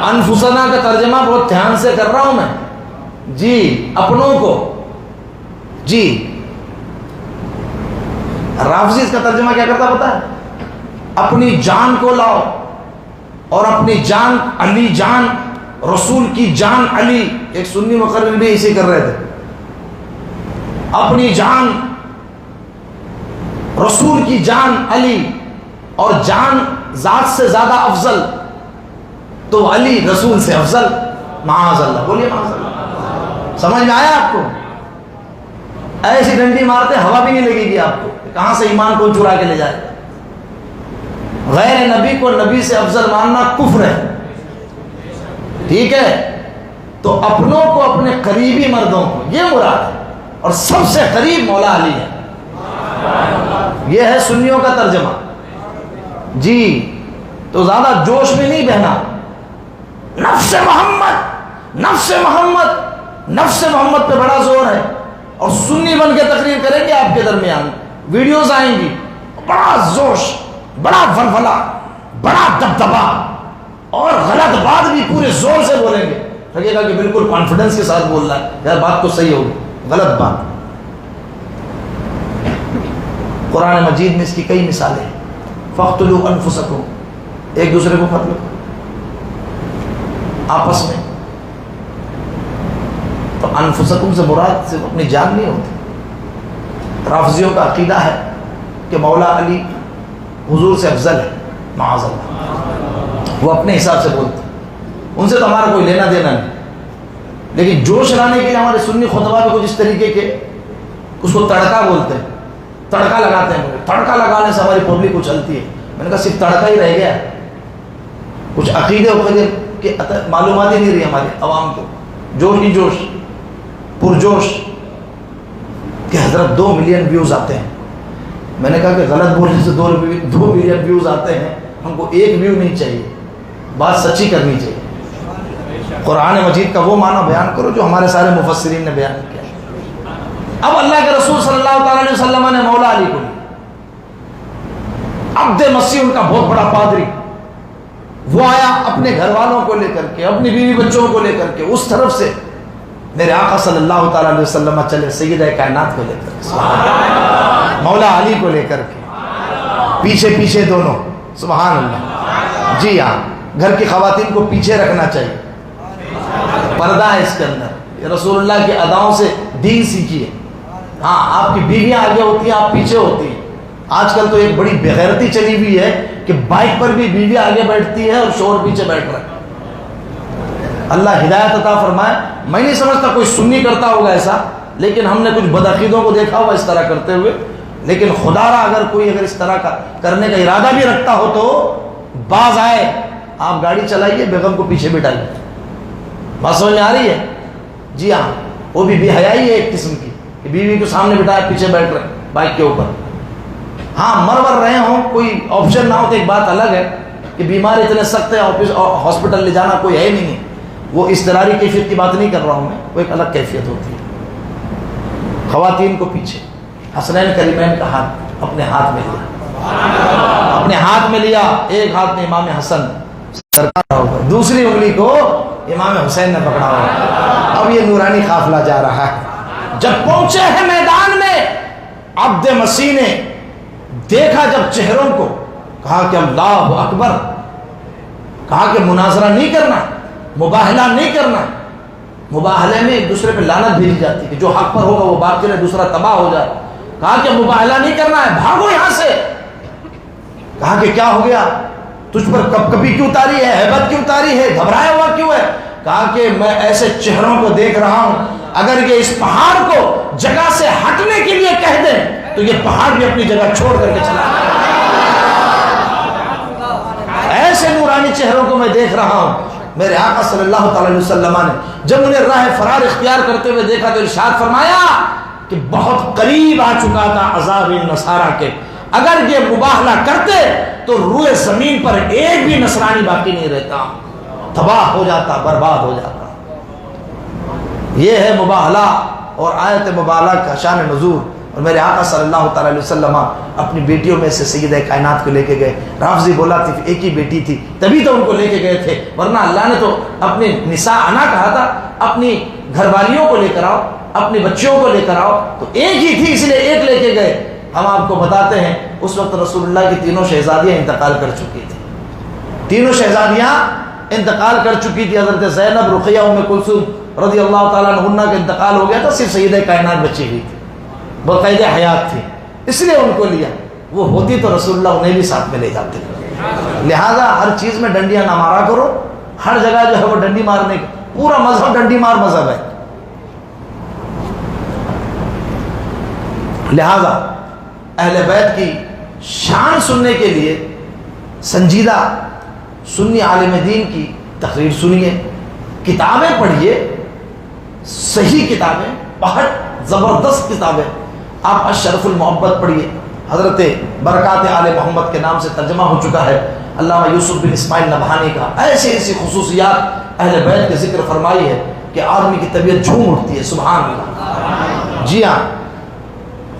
انفسنا کا ترجمہ بہت دھیان سے کر رہا ہوں میں جی، اپنوں کو جی. رافضی اس کا ترجمہ کیا کرتا پتا ہے؟ اپنی جان کو لاؤ، اور اپنی جان علی جان، رسول کی جان علی. ایک سنی مقرر بھی اسی کر رہے تھے. اپنی جان، رسول کی جان علی، اور جان ذات سے زیادہ افضل تو علی رسول سے افضل. معاذ اللہ، بولیے معاذ اللہ. سمجھ میں آیا آپ کو؟ ایسی ڈنڈی مارتے ہوا بھی نہیں لگے گی آپ کو. کہاں سے ایمان کو چرا کے لے جائے؟ غیر نبی کو نبی سے افضل ماننا کفر ہے. ٹھیک ہے؟ تو اپنوں کو اپنے قریبی مردوں کو، یہ مراد ہے. اور سب سے قریب مولا علی ہے. یہ ہے سنیوں کا ترجمہ جی. تو زیادہ جوش میں نہیں بہنا. نفس محمد، نفس محمد، نفس محمد پہ بڑا زور ہے. اور سنی بن کے تقریر کریں گے آپ کے درمیان، ویڈیوز آئیں گی، بڑا جوش، بڑا ولولہ، بڑا دبدبا، اور غلط بات بھی پورے زور سے بولیں گے. لگے گا کہ بالکل کانفیڈنس کے ساتھ بول رہا ہے، یار بات تو صحیح ہوگی، غلط بات. قرآن مجید میں اس کی کئی مثالیں ہیں. فَاقْتُلُوا أَنفُسَكُمْ، ایک دوسرے کو قتل کرو آپس میں. تو انفسکم سے مراد صرف اپنی جان نہیں ہوتی. رافضیوں کا عقیدہ ہے کہ مولا علی حضور سے افضل ہے. معاذ اللہ، وہ اپنے حساب سے بولتے، ان سے تو ہمارا کوئی لینا دینا نہیں. لیکن جوش لانے کے لیے ہمارے سنی خطبہ میں کچھ اس طریقے کے، اس کو تڑکا بولتے ہیں، تڑکا لگاتے ہیں. تڑکا لگانے سے ہماری پبلک اچھلتی ہے. میں نے کہا صرف تڑکا ہی رہ گیا، کچھ عقیدے وقیدے کہ معلومات ہی نہیں رہی ہمارے عوام کو. جوش ہی جوش، پرجوش کہ حضرت 2 ملین ویوز آتے ہیں. میں نے کہا کہ غلط بولنے سے 2 ملین ویوز آتے ہیں، ہم کو 1 ویو نہیں چاہیے، بات سچی کرنی چاہیے. قرآن مجید کا وہ معنی بیان کرو جو ہمارے سارے مفسرین نے بیان کیا. اب اللہ کے رسول صلی اللہ تعالی علیہ وسلم نے مولا علی کو، عبد مسیح ان کا بہت بڑا پادری، وہ آیا اپنے گھر والوں کو لے کر کے، اپنی بیوی بچوں کو لے کر کے، اس طرف سے میرے آقا صلی اللہ تعالی علیہ وسلم چلے سیدہ کائنات کو لے کر کے، مولا علی کو لے کر کے، پیچھے پیچھے دونوں. سبحان اللہ. جی ہاں، گھر کی خواتین کو پیچھے رکھنا چاہیے، پردہ ہے اس کے اندر. یہ رسول اللہ کی اداؤں سے دین سیکھیے. ہاں، آپ کی بیویاں آگے ہوتی ہیں، آپ پیچھے ہوتی ہیں. آج کل تو ایک بڑی بےغیرتی چلی ہوئی ہے کہ بائک پر بھی بیوی آگے بیٹھتی ہے اور شوہر پیچھے بیٹھ رہا ہے. اللہ ہدایت عطا فرمائے. میں نہیں سمجھتا کوئی سنی کرتا ہوگا ایسا، لیکن ہم نے کچھ بدعقیدوں کو دیکھا ہوا اس طرح کرتے ہوئے. لیکن خدا را اگر اس طرح کا کرنے کا ارادہ بھی رکھتا ہو تو باز آئے. آپ گاڑی چلائیے، بیگم کو پیچھے بٹھائیے. بات سمجھ میں آ رہی ہے؟ جی ہاں، وہ بھی بے حیائی ہے ایک قسم کی کہ بیوی کو سامنے بٹھایا، پیچھے بیٹھ رہے بائک کے اوپر. ہاں، مر رہے ہوں، کوئی آپشن نہ ہو تو ایک بات الگ ہے کہ بیمار اتنے سخت ہے، ہاسپٹل لے جانا کوئی ہے نہیں ہے. وہ اضطراری کیفیت کی بات نہیں کر رہا ہوں میں، وہ ایک الگ کیفیت ہوتی ہے. خواتین کو پیچھے، حسنین کریمین کا ہاتھ اپنے ہاتھ میں لیا، اپنے ہاتھ میں لیا. ایک ہاتھ میں امام حسن سرکار ہوگا، دوسری انگلی کو امام حسین نے پکڑا ہوا. اب یہ نورانی قافلہ جا رہا ہے. جب پہنچے ہیں میدان میں، عبد مسیح نے دیکھا جب چہروں کو، کہا کہ اللہ اکبر. کہا کہ مناظرہ نہیں کرنا، مباہلہ نہیں کرنا. مباہلے میں ایک دوسرے پہ لعنت بھیجی جاتی ہے کہ جو حق پر ہوگا وہ باطل ہے، دوسرا تباہ ہو جائے. کہا کہ مباہلہ نہیں کرنا ہے، بھاگو یہاں سے. کہا کہ کیا ہو گیا، تجھ پر کب کبھی کیوں اتاری ہے، ہیبت کیوں اتاری ہے، گھبرایا ہوا کیوں ہے. کہا کہ میں ایسے چہروں کو دیکھ رہا ہوں، اگر یہ اس پہاڑ کو جگہ سے ہٹنے کے لیے کہہ دیں تو یہ پہاڑ بھی اپنی جگہ چھوڑ کر کے چلا جائے. ایسے نورانی چہروں کو میں دیکھ رہا ہوں. میرے آقا صلی اللہ تعالی علیہ وسلم نے جب انہیں راہ فرار اختیار کرتے ہوئے دیکھا تو ارشاد فرمایا کہ بہت قریب آ چکا تھا عذاب نصارہ کے. اگر یہ مباہلہ کرتے تو روئے زمین پر ایک بھی نصرانی باقی نہیں رہتا. تباہ ہو جاتا، برباد ہو جاتا۔ یہ ہے مباہلہ اور آیت مباہلہ کا شان نزول۔ اور میرے آقا صلی اللہ تعالی علیہ وسلم اپنی بیٹیوں میں سے سیدہ کائنات کو لے کے گئے۔ رافضی بولا تھی ایک ہی بیٹی تھی، تبھی تو ان کو لے کے گئے تھے، ورنہ اللہ نے تو اپنی نساء انا کہا تھا، اپنی گھر والیوں کو لے کر آؤ، اپنی بچیوں کو لے کر آؤ، تو ایک ہی تھی اس لیے ایک لے کے گئے۔ ہم آپ کو بتاتے ہیں اس وقت رسول اللہ کی تینوں شہزادیاں انتقال کر چکی تھی، تینوں شہزادیاں انتقال کر چکی تھی۔ حضرت زینب، رقیہ، ام کلثوم رضی اللہ تعالیٰ عنہ کا انتقال ہو گیا تھا، صرف سیدہ کائنات بچی ہوئی تھی، باقاعدہ حیات تھی، اس لیے ان کو لیا۔ وہ ہوتی تو رسول اللہ انہیں بھی ساتھ میں لے جاتے۔ لہذا ہر چیز میں ڈنڈیاں نہ مارا کرو، ہر جگہ جو ہے وہ ڈنڈی مارنے کا، پورا مذہب ڈنڈی مار مذہب ہے۔ لہذا اہل بیت کی شان سننے کے لیے سنجیدہ سنی عالم دین کی تقریر سنیے، کتابیں پڑھیے، صحیح کتابیں، بہت زبردست کتابیں۔ آپ اشرف المحبت پڑھیے، حضرت برکات آل محمد کے نام سے ترجمہ ہو چکا ہے، علامہ یوسف بن اسماعیل نبہانی کا۔ ایسی ایسی خصوصیات اہل بیت کے ذکر فرمائی ہے کہ آدمی کی طبیعت جھوم اٹھتی ہے، سبحان اللہ۔ جی ہاں،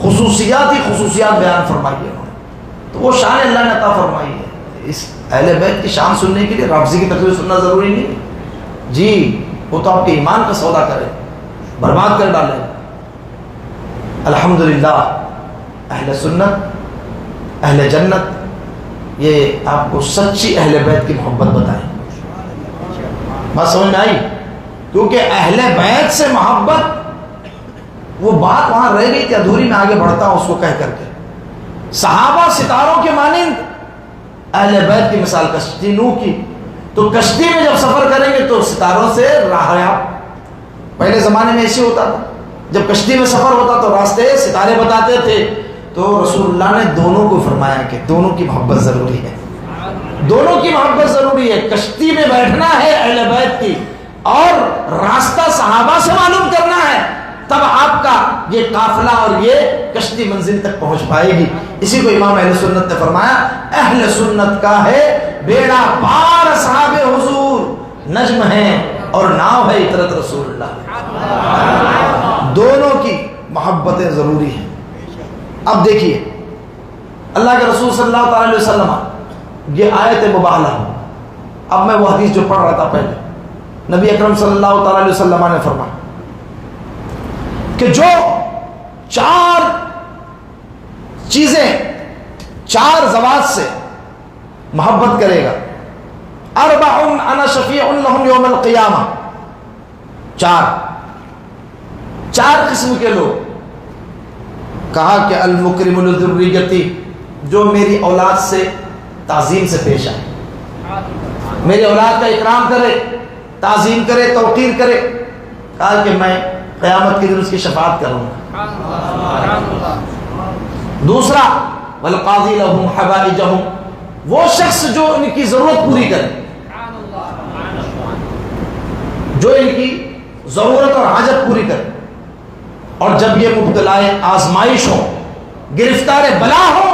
خصوصیات ہی خصوصیات بیان فرمائی ہے انہوں نے، تو وہ شان اللہ نے عطا فرمائی ہے۔ اس اہل بیت کی شان سننے کے لیے رافضی کی تقریر سننا ضروری نہیں ہے جی، وہ تو آپ کے ایمان کا سودا کرے، برباد کر ڈالے۔ الحمدللہ اہل سنت، اہل جنت، یہ آپ کو سچی اہل بیت کی محبت بتائیں۔ بات سمجھ میں آئی؟ کیونکہ اہل بیت سے محبت، وہ بات وہاں رہ گئی تھی ادھوری، میں آگے بڑھتا ہوں اس کو کہہ کر کے۔ صحابہ ستاروں کے مانند، اہل بیت کی مثال کشتی نوح کی، تو کشتی میں جب سفر کریں گے تو ستاروں سے راہ یاب۔ پہلے زمانے میں ایسے ہوتا تھا، جب کشتی میں سفر ہوتا تو راستے ستارے بتاتے تھے، تو رسول اللہ نے دونوں کو فرمایا کہ دونوں کی محبت ضروری ہے، دونوں کی محبت ضروری ہے۔ کشتی میں بیٹھنا ہے اہل بیت کی، اور راستہ صحابہ سے معلوم کرنا ہے، تب آپ کا یہ قافلہ اور یہ کشتی منزل تک پہنچ پائے گی۔ اسی کو امام اہل سنت نے فرمایا، اہل سنت کا ہے بیڑا پار اصحاب حضور، نجم ہے اور ناؤ ہے اطرت رسول اللہ۔ دونوں کی محبتیں ضروری ہیں۔ اب دیکھیے اللہ کے رسول صلی اللہ تعالی علیہ وسلم، یہ آیت مباہلہ۔ اب میں وہ حدیث جو پڑھ رہا تھا پہلے، نبی اکرم صلی اللہ تعالی علیہ وسلم نے فرمایا کہ جو چار چیزیں، چار ذوات سے محبت کرے گا، اربع انا شفیع لهم یوم القیامہ، چار قسم کے لوگ، کہا کہ المکرم لذریتی، جو میری اولاد سے تعظیم سے پیش آئے، میری اولاد کا اکرام کرے، تعظیم کرے، توقیر کرے، کہا کہ میں قیامت کے دن اس کی شفاعت کروں گا۔ دوسرا والقاضی لهم حوائجهم، وہ شخص جو ان کی ضرورت پوری کرے، جو ان کی ضرورت اور حاجت پوری کرے، اور جب یہ مبتلا آزمائش ہو، گرفتار بلا ہو،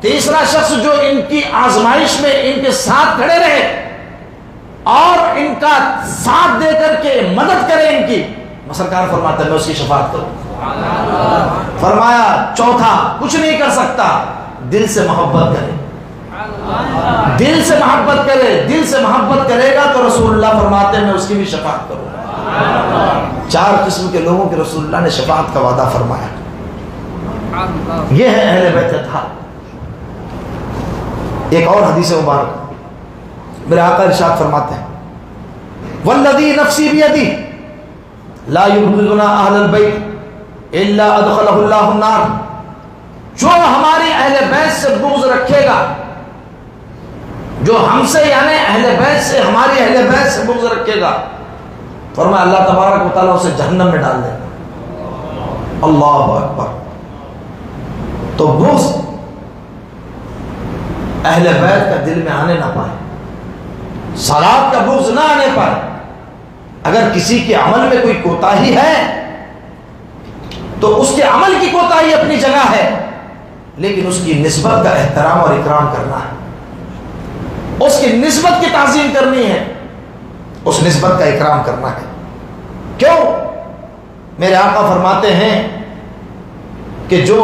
تیسرا شخص جو ان کی آزمائش میں ان کے ساتھ کھڑے رہے اور ان کا ساتھ دے کر کے مدد کرے ان کی، سرکار فرماتا ہے میں اس کی شفاعت کروں۔ فرمایا چوتھا، کچھ نہیں کر سکتا، دل سے محبت کرے، دل سے محبت کرے، دل سے محبت کرے گا تو رسول اللہ فرماتے ہیں میں اس کی بھی شفاعت کروں۔ چار قسم کے لوگوں کے رسول اللہ نے شفاعت کا وعدہ فرمایا۔ یہ ہے اہل بیت اطہار۔ ایک اور حدیث مبارک میرے آقا ارشاد فرماتے ہیں، والذی نفسی بیدی لا یبغضنا اہل البیت الا ادخلہ اللہ النار، جو ہماری اہل بیت سے بغض رکھے گا، جو ہم سے یعنی اہل بیت سے، ہماری اہل بیت سے بغض رکھے گا، فرمایا اللہ تبارک و تعالیٰ اسے جہنم میں ڈال دے گا۔ اللہ اکبر۔ تو بغض اہل بیت کا دل میں آنے نہ پائے، صلات کا بغض نہ آنے پائے۔ اگر کسی کے عمل میں کوئی کوتاہی ہے تو اس کے عمل کی کوتاہی اپنی جگہ ہے، لیکن اس کی نسبت کا احترام اور اکرام کرنا ہے، اس کی نسبت کی تعظیم کرنی ہے۔ اس نسبت کا اکرام کرنا ہے. کیوں؟ میرے آقا فرماتے ہیں کہ جو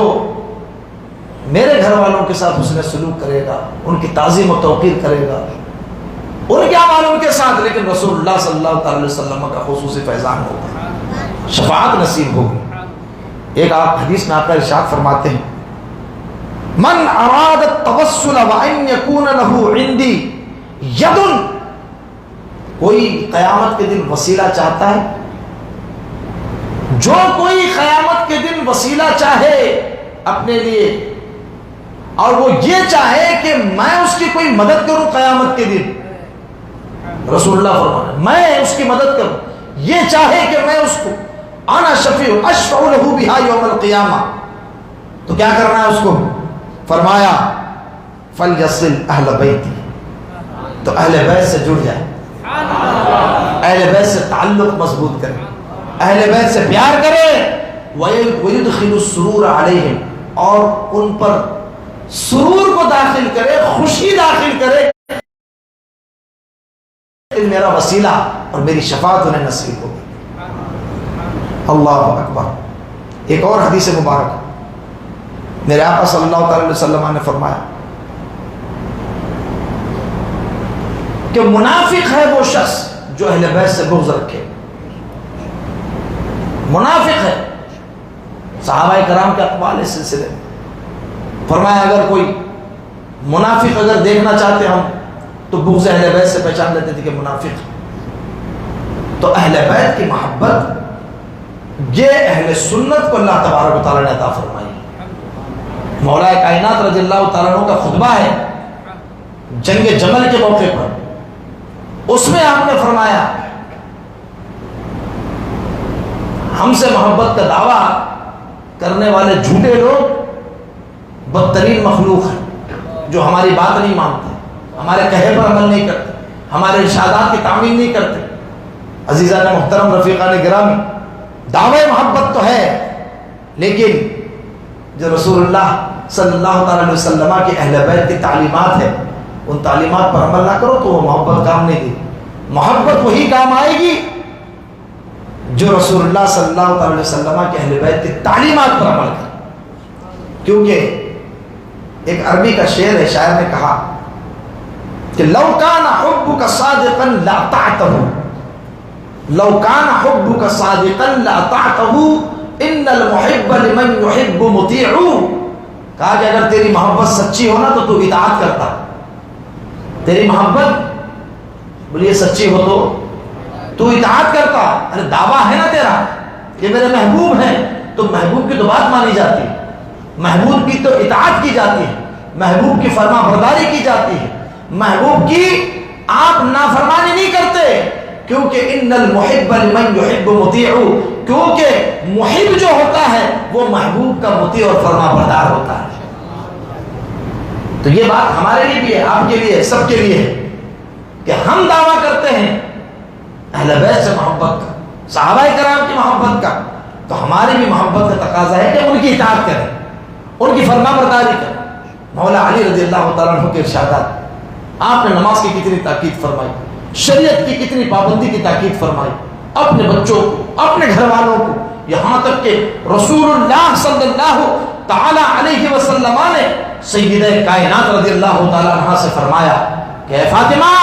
میرے گھر والوں کے ساتھ حسن سلوک کرے گا، ان کی تعظیم و توقیر کرے گا، ان کے اعمال ان کے ساتھ، لیکن رسول اللہ صلی اللہ علیہ وسلم کا خصوصی فیضان ہوگا، شفاعت نصیب ہوگی. ایک آپ حدیث میں آپ کا ارشاد فرماتے ہیں من اراد التوسل وان يكون له عندي ید، کوئی قیامت کے دن وسیلہ چاہتا ہے، جو کوئی قیامت کے دن وسیلہ چاہے اپنے لیے، اور وہ یہ چاہے کہ میں اس کی کوئی مدد کروں قیامت کے دن، رسول اللہ فرماتے ہیں میں اس کی مدد کروں، یہ چاہے کہ میں اس کو انا شفیع اشفع له بها یوم القیامہ، تو کیا کرنا ہے اس کو؟ فرمایا فلیصل اہل بیتی، تو اہل بیت سے جڑ جائے، اہل بیت سے تعلق مضبوط کرے، اہل بیت سے پیار کرے، وَيُدْخِلُ السُّرُورَ عَلَيْهِمْ، اور ان پر سرور کو داخل کرے، خوشی داخل کرے، میرا وسیلہ اور میری شفاعت انہیں نصیب ہوگی. اللہ اکبر. ایک اور حدیث مبارک میرے آقا صلی اللہ علیہ وسلم نے فرمایا کہ منافق ہے وہ شخص جو اہل بیت سے بغض رکھے. منافق ہے. صحابہ کرام کے اقوال اس سلسلے میں فرمایا اگر کوئی منافق اگر دیکھنا چاہتے ہم تو بغض اہل بیت سے پہچان لیتے تھے کہ منافق. تو اہل بیت کی محبت یہ اہل سنت کو اللہ تبارک و تعالیٰ نے عطا فرمائی. مولا کائنات رضی اللہ تعالیٰ عنہ کا خطبہ ہے جنگ جمل کے موقع پر، اس میں آپ نے فرمایا ہم سے محبت کا دعویٰ کرنے والے جھوٹے لوگ بدترین مخلوق ہیں، جو ہماری بات نہیں مانتے، ہمارے کہے پر عمل نہیں کرتے، ہمارے ارشادات کی تعمیل نہیں کرتے. عزیزان محترم، رفیقان گرامی، دعوے محبت تو ہے، لیکن جو رسول اللہ صلی اللہ علیہ وسلم کی اہل بیت کی تعلیمات ہے ان تعلیمات پر عمل نہ کرو تو وہ محبت کام نہیں دی. محبت وہی کام آئے گی جو رسول اللہ صلی اللہ علیہ وسلم کی اہل بیت کی تعلیمات پر عمل کرے. کیونکہ ایک عربی کا شعر ہے، شاعر نے کہا کہ لو کان حبک صادقا لاطعته، لو کان حبک صادقا لاطعته ان المحب لمن يحب مطیع. کہا کہ اگر تیری محبت سچی ہو نا تو اطاعت کرتا. تیری محبت بولیے سچی ہو تو اطاعت کرتا. ارے دعویٰ ہے نا تیرا کہ میرے محبوب ہیں، تو محبوب کی تو بات مانی جاتی ہے، محبوب کی تو اطاعت کی جاتی ہے، محبوب کی فرما برداری کی جاتی ہے، محبوب کی آپ نافرمانی نہیں کرتے. کیونکہ ان المحب لمن يحب مطیع، کیونکہ محب جو ہوتا ہے وہ محبوب کا مطیع اور فرما بردار ہوتا ہے. تو یہ بات ہمارے لیے بھی ہے، آپ کے لیے، سب کے لیے ہے کہ ہم دعویٰ کرتے ہیں اہل بیت سے محبت کا، صحابہ کرام کی محبت کا، تو ہماری بھی محبت کا تقاضا ہے کہ ان کی اطاعت کریں، ان کی فرما برداری کریں. مولا علی رضی اللہ تعالیٰ عنہ کے ارشادات، آپ نے نماز کی کتنی تاکید فرمائی، شریعت کی کتنی پابندی کی تاکید فرمائی، اپنے بچوں کو، اپنے گھر والوں کو، یہاں تک کہ رسول اللہ صلی اللہ تعالی علیہ وسلم نے سیدہ کائنات رضی اللہ تعالی عنہ سے فرمایا کہ اے فاطمہ،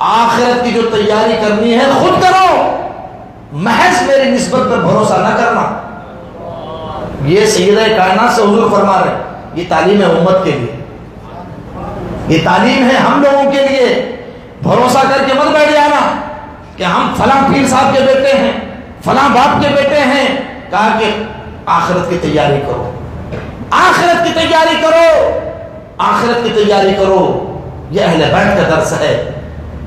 آخرت کی جو تیاری کرنی ہے خود کرو، محض میری نسبت پر بھروسہ نہ کرنا. یہ سیدہ کائنات سے حضور فرما رہے، یہ تعلیم ہے امت کے لیے، یہ تعلیم ہے ہم لوگوں کے لیے. بھروسہ کر کے مت بیٹھ جانا کہ ہم فلاں پیر صاحب کے بیٹے ہیں، فلاں باپ کے بیٹے ہیں. کہا کہ آخرت کی تیاری کرو، آخرت کی تیاری کرو، آخرت کی تیاری کرو. یہ اہل بیت کا درس ہے.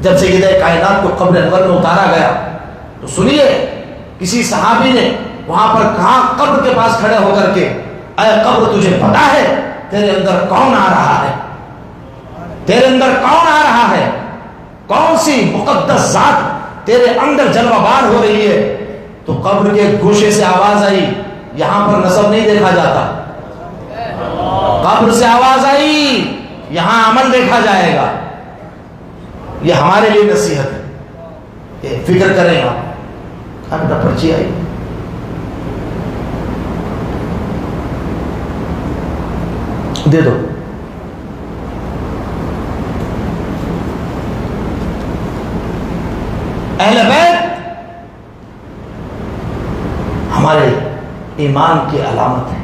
جب سیدہ کائنات کو قبر انور میں اتارا گیا تو سنیے، کسی صحابی نے وہاں پر کہا قبر کے پاس کھڑے ہو کر کے، اے قبر تجھے پتا ہے تیرے اندر کون آ رہا ہے؟ تیرے اندر کون آ رہا ہے؟ کون سی مقدس ذات تیرے اندر جلوہ بار ہو رہی ہے؟ تو قبر کے گوشے سے آواز آئی، یہاں پر نسب نہیں دیکھا جاتا، قبر سے آواز آئی یہاں عمل دیکھا جائے گا. یہ ہمارے لیے نصیحت ہے. فکر کریں آپ. کہا بیٹا پرچی آئی. دے دو. اہل بیت ہمارے ایمان کی علامت ہے،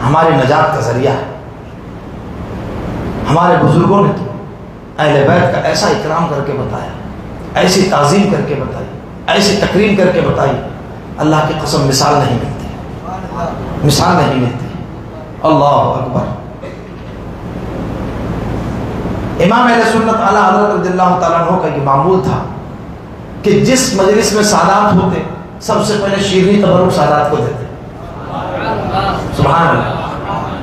ہمارے نجات کا ذریعہ ہے. ہمارے بزرگوں نے تو اہل بیت کا ایسا اکرام کر کے بتایا، ایسی تعظیم کر کے بتائی، ایسی تکریم کر کے بتائی، اللہ کی قسم مثال نہیں ملتی، مثال نہیں ملتی. اللہ اکبر. امام اہل سنت اعلیٰ حضرت رضی اللہ تعالیٰ عنہ کا یہ معمول تھا کہ جس مجلس میں سادات ہوتے سب سے پہلے شیرنی تبرک سادات کو دیتے. سبحان اللہ.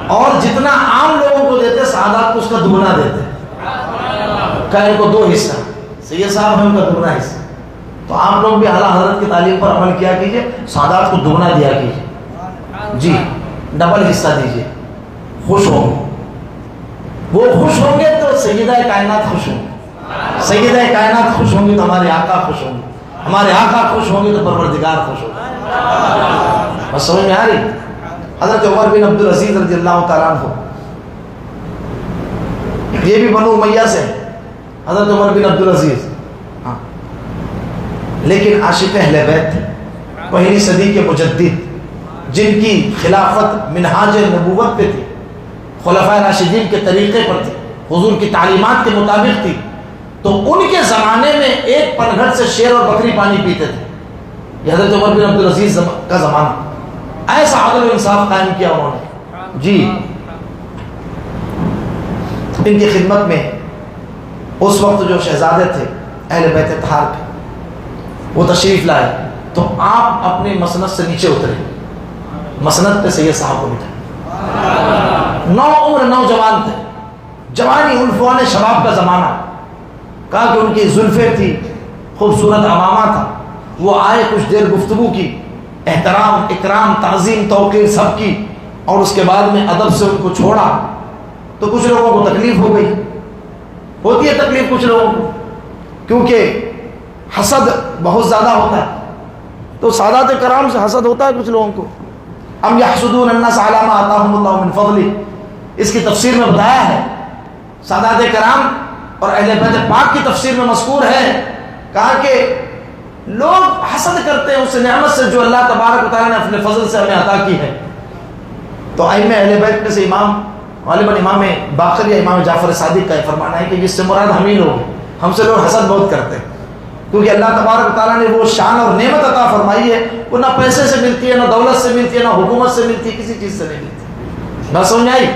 اور جتنا عام لوگوں کو دیتے سادات کو اس کا دگنا دیتے. ان کو 2 حصہ، سید صاحب ہیں ان کا دگنا حصہ. تو آپ لوگ بھی اعلیٰ حضرت کی تعلیم پر عمل کیا کیجئے، سادات کو دگنا دیا کیجئے. جی ڈبل حصہ دیجئے. خوش ہوں گے، وہ خوش ہوں گے تو سیدہ کائنات خوش ہوں گے. سیدہ کائنات خوش ہوں گی تو ہمارے آقا خوش ہوں گے. ہمارے آقا خوش ہوں گے تو پروردگار خوش ہوگا. بس سمجھ میں آ رہی؟ حضرت عمر بن عبد العزیز رضی اللہ تعالیٰ عنہ، یہ بھی بنو امیہ سے حضرت عمر بن عبد العزیز، ہاں، لیکن عاشق اہل بیت تھے. پہلی صدی کے مجدد جن کی خلافت منہاج نبوت پہ تھی، خلفائے راشدین کے طریقے پر تھی، حضور کی تعلیمات کے مطابق تھی. تو ان کے زمانے میں ایک پنگھٹ سے شیر اور بکری پانی پیتے تھے. یہ حضرت عمر بن عبد العزیز کا زمانہ. ایسا عدل و انصاف قائم کیا انہوں نے. جی ان کی خدمت میں اس وقت جو شہزادے تھے اہل بیت اطہار کے، وہ تشریف لائے تو آپ اپنی مسند سے نیچے اترے. مسند پہ سید صاحب کو بٹھا. نو عمر نوجوان تھے، جوانی عنفوان شباب کا زمانہ. کہا کہ ان کی زلفیں تھی، خوبصورت عمامہ تھا. وہ آئے، کچھ دیر گفتگو کی، احترام اکرام تعظیم توقیر سب کی، اور اس کے بعد میں ادب سے ان کو چھوڑا. تو کچھ لوگوں کو تکلیف ہو گئی، ہوتی ہے تکلیف کچھ لوگوں کو، کیونکہ حسد بہت زیادہ ہوتا ہے. تو سادات کرام سے حسد ہوتا ہے کچھ لوگوں کو. ام یحسدون الناس علی ما آتاہم اللہ من فضلہ، اس کی تفسیر میں بتایا ہے. سادات کرام اور اہل بیت پاک کی تفسیر میں مذکور ہے، کہا کہ لوگ حسد کرتے ہیں اس نعمت سے جو اللہ تبارک و تعالیٰ نے اپنے فضل سے ہمیں عطا کی ہے. تو ائمہ اہل بیت میں سے امام غالباً امام باقر یا امام جعفر صادق کا یہ فرمانا ہے کہ جس سے مراد ہم ہی لوگ ہیں. ہم سے لوگ حسد بہت کرتے ہیں، کیونکہ اللہ تبارک و تعالیٰ نے وہ شان اور نعمت عطا فرمائی ہے، وہ نہ پیسے سے ملتی ہے، نہ دولت سے ملتی ہے، نہ حکومت سے ملتی ہے، کسی چیز سے نہیں ملتی. نہ سمجھ آئی؟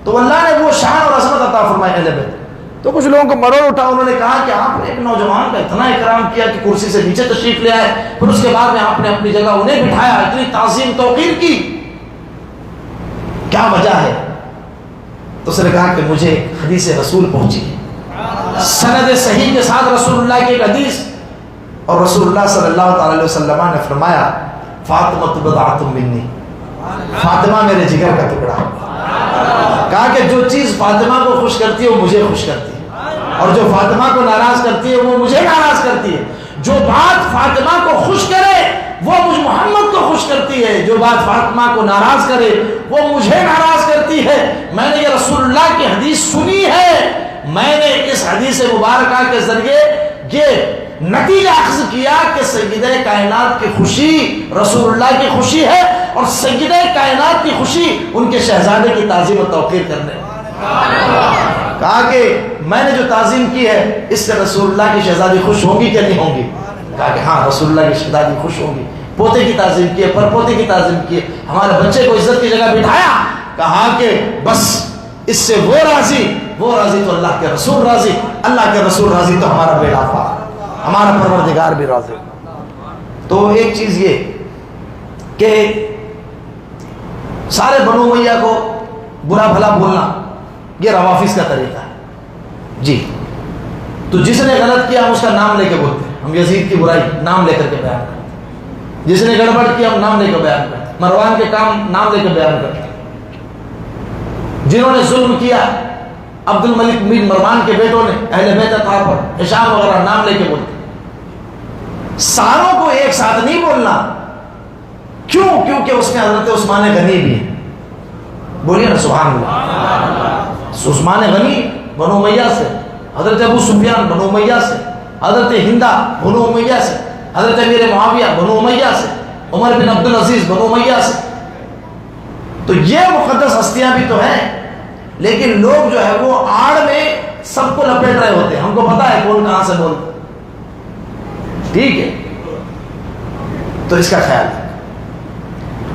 تو اللہ نے وہ شان اور عظمت عطا فرمائی اہل بیت. تو کچھ لوگوں کو مروڑ اٹھا. انہوں نے کہا کہ آپ نے ایک نوجوان کا اتنا اکرام کیا کہ کرسی سے نیچے تشریف لے آئے، پھر اس کے بعد میں آپ نے اپنی جگہ انہیں بٹھایا، اتنی تعظیم توقیر کی، کیا وجہ ہے؟ تو اس نے کہا کہ مجھے حدیث رسول پہنچی سند صحیح کے ساتھ، رسول اللہ کی ایک حدیث، اور رسول اللہ صلی اللہ تعالی علیہ وسلم نے فرمایا فاطمہ بضعۃ منی، فاطمہ میرے جگر کا ٹکڑا. کہا کہ جو چیز فاطمہ کو خوش کرتی ہے وہ مجھے خوش کرتی ہے، اور جو فاطمہ کو ناراض کرتی ہے وہ مجھے ناراض کرتی ہے. جو بات فاطمہ کو خوش کرے وہ مجھ محمد کو خوش کرتی ہے، جو بات فاطمہ کو ناراض کرے وہ مجھے ناراض کرتی ہے. میں نے یہ رسول اللہ کی حدیث سنی ہے، میں نے اس حدیث مبارکہ کے ذریعے یہ نتیجہ اخذ کیا کہ سیدہ کائنات کی خوشی رسول اللہ کی خوشی ہے، اور سیدہ کائنات کی خوشی ان کے شہزادے کی تعظیم و توقیر کرنے. کہا کہ میں نے جو تعظیم کی ہے اس سے رسول اللہ کی شہزادی خوش ہوگی کہ نہیں ہوگی؟ کہا کہ ہاں رسول اللہ کی شہزادی خوش ہوگی. پوتے کی تعظیم کی ہے، پر پوتے کی تعظیم کی ہے، ہمارے بچے کو عزت کی جگہ بٹھایا. کہا کہ بس اس سے وہ راضی تو اللہ کے رسول راضی، اللہ کے رسول راضی تو ہمارا بیڑا پار، ہمارا پروردگار بھی راضی. تو ایک چیز یہ کہ سارے بنو امیہ کو برا بھلا بولنا یہ روافظ کا طریقہ ہے. جی تو جس نے غلط کیا ہم اس کا نام لے کے بولتے ہیں. ہم یزید کی برائی نام لے کر کے بیان کرتے ہیں، جس نے گڑبڑ کیا ہم نام لے کے بیان کرتے ہیں، مروان کے کام نام لے کے بیان کرتے ہیں. جنہوں نے ظلم کیا عبد الملک بن مروان کے بیٹوں نے اہل بیت اطہار پر، ہشام وغیرہ نام لے کے بولتے ہیں. ساروں کو ایک ساتھ نہیں بولنا. کیوں؟ کیونکہ اس میں حضرت عثمان غنی بھی ہے. بولیے نا سبحان اللہ. عثمان غنی بنو امیہ سے، حضرت ابو سفیان بنو امیہ سے، حضرت ہندا بنو امیہ سے، حضرت امیر معاویہ بنو امیہ سے، عمر بن عبد العزیز بنو امیہ سے. تو یہ مقدس ہستیاں بھی تو ہیں، لیکن لوگ جو ہے وہ آڑ میں سب کو لپیٹ رہے ہوتے ہیں. ہم کو پتا ہے کون کہاں سے بولتا. ٹھیک ہے، تو اس کا خیال ہے.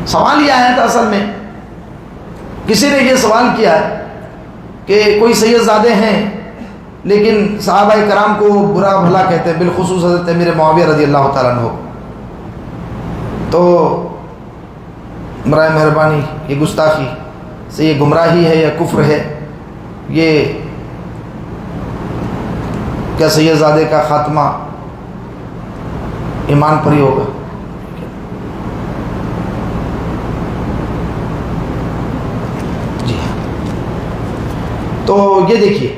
سوال یہ آیا تھا، اصل میں کسی نے یہ سوال کیا ہے کہ کوئی سید زادے ہیں لیکن صحابہ کرام کو برا بھلا کہتے ہیں، بالخصوص حضرت امیر معاویہ رضی اللہ تعالیٰ عنہ. تو برائے مہربانی یہ گستاخی سے، یہ گمراہی ہے یا کفر ہے؟ یہ کیا سید زادے کا خاتمہ ایمان پر ہی ہوگا؟ جی ہاں. تو یہ دیکھیے،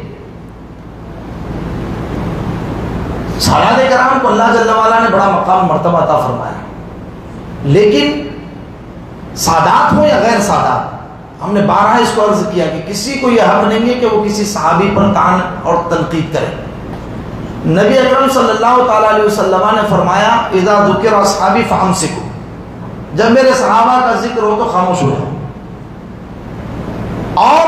صحابہ کرام کو اللہ جل وعلا نے بڑا مقام مرتبہ عطا فرمایا، لیکن سادات ہو یا غیر سادات، ہم نے بارہا اس کو عرض کیا کہ کسی کو یہ حق نہیں ہے کہ وہ کسی صحابی پر طعن اور تنقید کرے. نبی اکرم صلی اللہ تعالیٰ علیہ وسلم نے فرمایا اذا ذکر اصحابی فامسکوا، جب میرے صحابہ کا ذکر ہو تو خاموش ہو جاؤ. اور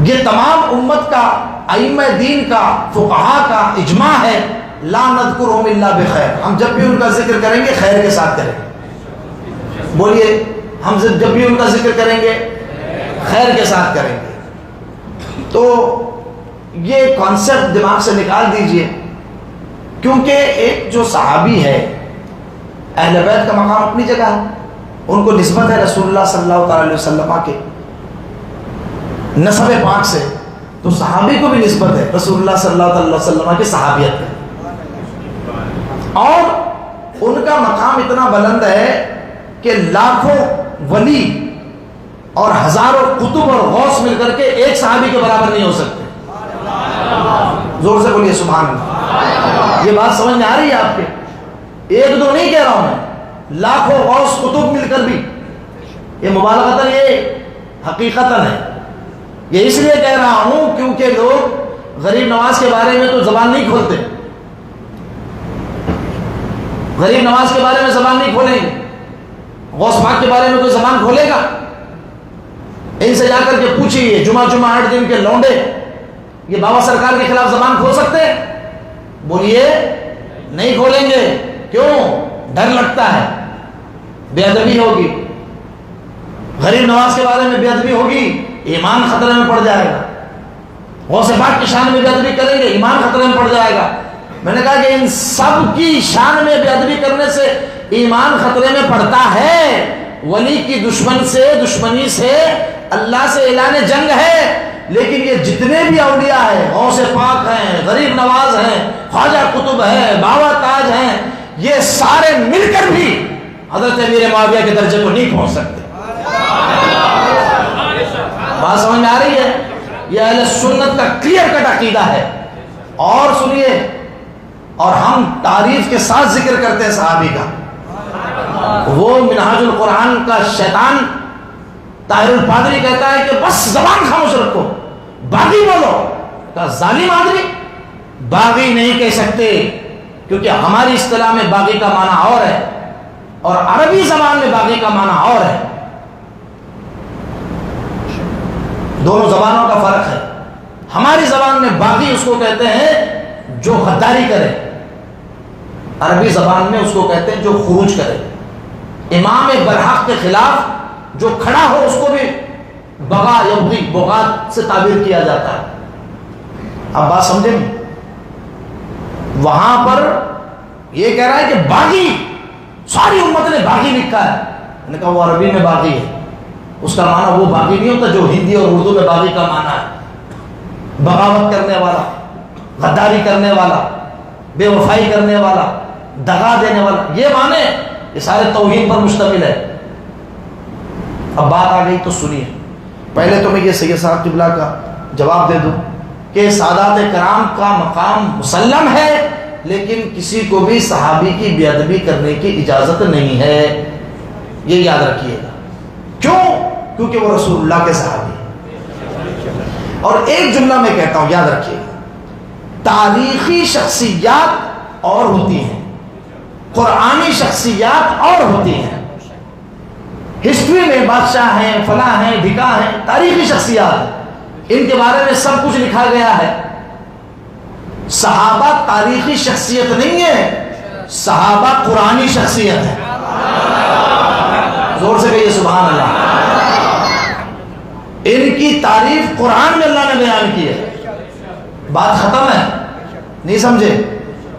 یہ تمام امت کا، ائمہ دین کا، فقہاء کا اجماع ہے، لا نذکرہم الا بخیر، ہم جب بھی ان کا ذکر کریں گے خیر کے ساتھ کریں گے. بولیے، ہم جب بھی ان کا ذکر کریں گے خیر کے ساتھ کریں گے. تو یہ کانسیپٹ دماغ سے نکال دیجئے، کیونکہ ایک جو صحابی ہے، اہل بیت کا مقام اپنی جگہ ہے، ان کو نسبت ہے رسول اللہ صلی اللہ تعالی علیہ وسلم کے نسب پاک سے، تو صحابی کو بھی نسبت ہے رسول اللہ صلی اللہ علیہ وسلم کی صحابیت ہے. اور ان کا مقام اتنا بلند ہے کہ لاکھوں ولی اور ہزاروں قطب اور غوث مل کر کے ایک صحابی کے برابر نہیں ہو سکتے. زور سے بولیے سبحان اللہ. یہ بات سمجھ میں آ رہی ہے آپ کے؟ ایک دو نہیں کہہ رہا ہوں میں، لاکھوں غوث قطب مل کر بھی. یہ مبالغتاً، یہ حقیقتاً ہے. یہ اس لیے کہہ رہا ہوں کیونکہ لوگ غریب نواز کے بارے میں تو زبان نہیں کھولتے. غریب نواز کے بارے میں زبان نہیں کھولیں گے، غوث پاک کے بارے میں کوئی زبان کھولے گا؟ ان سے جا کر کے پوچھیے، جمعہ 8 دن کے لونڈے یہ بابا سرکار کے خلاف زبان کھول سکتے ہیں؟ بولیے، نہیں کھولیں گے. کیوں؟ ڈر لگتا ہے، بے ادبی ہوگی. غریب نواز کے بارے میں بے ادبی ہوگی، ایمان خطرے میں پڑ جائے گا. غوث پاک کی شان میں بے ادبی کریں گے، ایمان خطرے میں پڑ جائے گا. میں نے کہا کہ ان سب کی شان میں بے ادبی کرنے سے ایمان خطرے میں پڑتا ہے. ولی کی دشمنی سے اللہ سے اعلان جنگ ہے. لیکن یہ جتنے بھی اولیاء ہیں، غوث پاک ہیں، غریب نواز ہیں، خواجہ قطب ہیں، بابا تاج ہیں، یہ سارے مل کر بھی حضرت امیر معاویہ کے درجے کو نہیں پہنچ سکتے. بات سمجھ میں آ رہی ہے؟ یہ اہل سنت کا کلیئر کٹ عقیدہ ہے. اور سنیے، اور ہم تعریف کے ساتھ ذکر کرتے ہیں صحابی کا. وہ منہاج القرآن کا شیطان طاہر الپادری کہتا ہے کہ بس زبان خاموش رکھو، باغی بولو. کہا ظالم آدمی، باغی نہیں کہہ سکتے، کیونکہ ہماری اصطلاح میں باغی کا معنی اور ہے اور عربی زبان میں باغی کا معنی اور ہے. دونوں زبانوں کا فرق ہے. ہماری زبان میں باغی اس کو کہتے ہیں جو غداری کرے، عربی زبان میں اس کو کہتے ہیں جو خروج کرے. امام برحق کے خلاف جو کھڑا ہو اس کو بھی بغا یا بغات سے تعبیر کیا جاتا ہے. اب بات سمجھیں گے؟ وہاں پر یہ کہہ رہا ہے کہ باغی، ساری امت نے باغی لکھا ہے. میں نے کہا وہ عربی میں باغی ہے، اس کا معنی وہ باغی نہیں ہوتا جو ہندی اور اردو میں باغی کا معنی ہے. بغاوت کرنے والا، غداری کرنے والا، بے وفائی کرنے والا، دغا دینے والا، یہ معنی. یہ سارے توہین پر مشتمل ہے. اب بات آ گئی تو سنیے. پہلے تو میں یہ سید صاحب قبلہ کا جواب دے دوں کہ سادات کرام کا مقام مسلم ہے لیکن کسی کو بھی صحابی کی بے ادبی کرنے کی اجازت نہیں ہے، یہ یاد رکھیے گا۔ کیوں؟ کیونکہ وہ رسول اللہ کے صحابی ہیں۔ اور ایک جملہ میں کہتا ہوں، یاد رکھیے گا، تاریخی شخصیات اور ہوتی ہیں، قرآنی شخصیات اور ہوتی ہیں۔ ہسٹری میں بادشاہ ہیں، فلاں ہیں، ڈھکا ہیں، تاریخی شخصیات، ان کے بارے میں سب کچھ لکھا گیا ہے۔ صحابہ تاریخی شخصیت نہیں ہے، صحابہ قرآنی شخصیت ہے۔ زور سے کہیے سبحان اللہ۔ ان کی تعریف قرآن میں اللہ نے بیان کی ہے، بات ختم ہے، نہیں سمجھے؟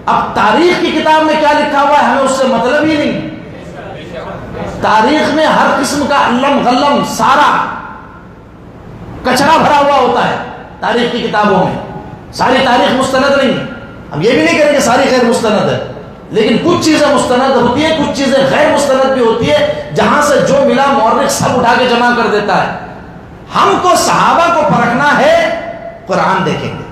اب تاریخ کی کتاب میں کیا لکھا ہوا ہے ہمیں اس سے مطلب ہی نہیں۔ تاریخ میں ہر قسم کا علم غلم سارا کچرا بھرا ہوا ہوتا ہے تاریخ کی کتابوں میں۔ ساری تاریخ مستند نہیں، ہم یہ بھی نہیں کریں کہ ساری غیر مستند ہے، لیکن کچھ چیزیں مستند ہوتی ہیں، کچھ چیزیں غیر مستند بھی ہوتی ہے، جہاں سے جو ملا مورخ سب اٹھا کے جمع کر دیتا ہے۔ ہم کو صحابہ کو پرکھنا ہے، قرآن دیکھیں گے،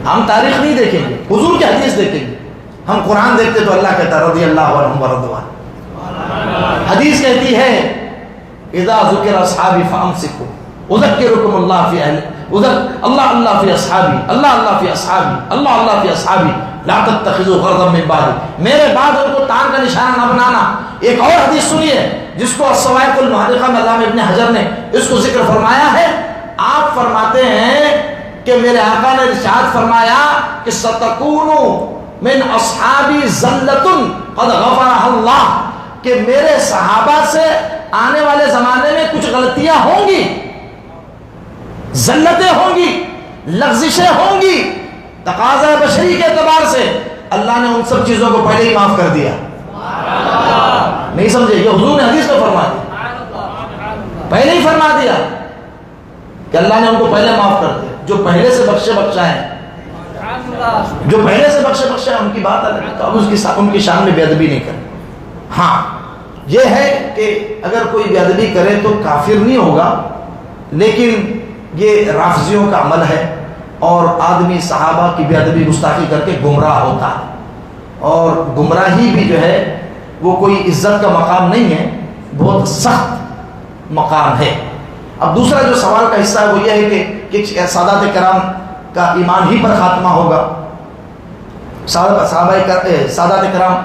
ہم تاریخ نہیں دیکھیں گے، حضور کی حدیث دیکھیں گے۔ ہم قرآن دیکھتے تو اللہ کہتا رضی اللہ عنہم ورضوان، حدیث کہتی ہے اذا ذکر اصحابی فامسکوا اذکرکم اللہ فی اہل اللہ فی اصحابی اللہ فی اصحابی اللہ فی اصحابی لا تتخذوا غرضا من بعدی، میرے بعد ان کو تان کا نشانہ نہ بنانا۔ ایک اور حدیث سنیے جس کو الصواعق المحرقہ میں علامہ ابن حجر نے اس کو ذکر فرمایا ہے۔ آپ فرماتے ہیں کہ میرے آقا نے ارشاد فرمایا کہ ستکون من اصحابی زلۃ قد غفرها اللہ، کہ میرے صحابہ سے آنے والے زمانے میں کچھ غلطیاں ہوں گی، زلتیں ہوں گی، لغزشیں ہوں گی، تقاضا بشری کے اعتبار سے اللہ نے ان سب چیزوں کو پہلے ہی معاف کر دیا۔ نہیں سمجھے؟ یہ حضور نے حدیث میں فرما دیا، پہلے ہی فرما دیا کہ اللہ نے ان کو پہلے معاف کر دیا۔ جو پہلے سے بخشے بخشا ہے، جو پہلے سے بخشے بخشا ہے، ان کی بات الگ ہے، تو اب ان کی شان میں بے ادبی نہیں کریں۔ ہاں یہ ہے کہ اگر کوئی بے ادبی کرے تو کافر نہیں ہوگا، لیکن یہ رافضیوں کا عمل ہے، اور آدمی صحابہ کی بے ادبی گستاخی کر کے گمراہ ہوتا ہے، اور گمراہی بھی جو ہے وہ کوئی عزت کا مقام نہیں ہے، بہت سخت مقام ہے۔ اب دوسرا جو سوال کا حصہ ہے وہ یہ ہے کہ سادات کرام کا ایمان ہی پر خاتمہ ہوگا، سادات کرام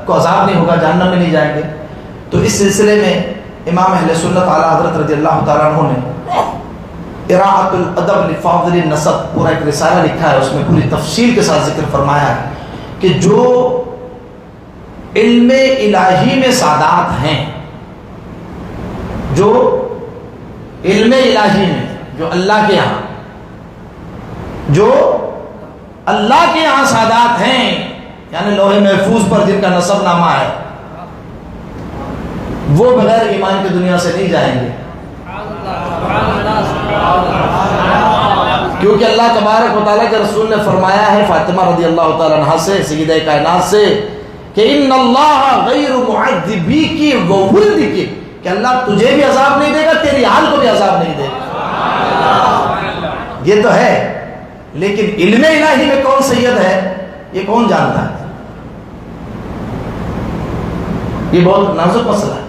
کو عذاب نہیں ہوگا، جہنم میں نہیں جائیں گے۔ تو اس سلسلے میں امام اہل سنت اعلیٰ حضرت رضی اللہ تعالیٰ عنہ نے اراعۃ الادب لفاضل النسب پورا ایک رسالہ لکھا ہے، اس میں پوری تفصیل کے ساتھ ذکر فرمایا ہے کہ جو علم الہی میں سادات ہیں، جو علم الہی میں، جو اللہ کے یہاں، جو اللہ کے یہاں سادات ہیں، یعنی لوح محفوظ پر جن کا نسب نامہ ہے، وہ بغیر ایمان کی دنیا سے نہیں جائیں گے، کیونکہ اللہ تبارک و تعالیٰ کے رسول نے فرمایا ہے فاطمہ رضی اللہ تعالیٰ عنہ سے، سیدہ کائنات سے، کہ ان اللہ غیر معذبیک وولدک، کہ اللہ تجھے بھی عذاب نہیں دے گا، تیری آل کو بھی عذاب نہیں دے گا۔ یہ تو ہے، لیکن علم الہی میں کون سید ہے یہ کون جانتا ہے؟ یہ بہت نازک مسئلہ ہے۔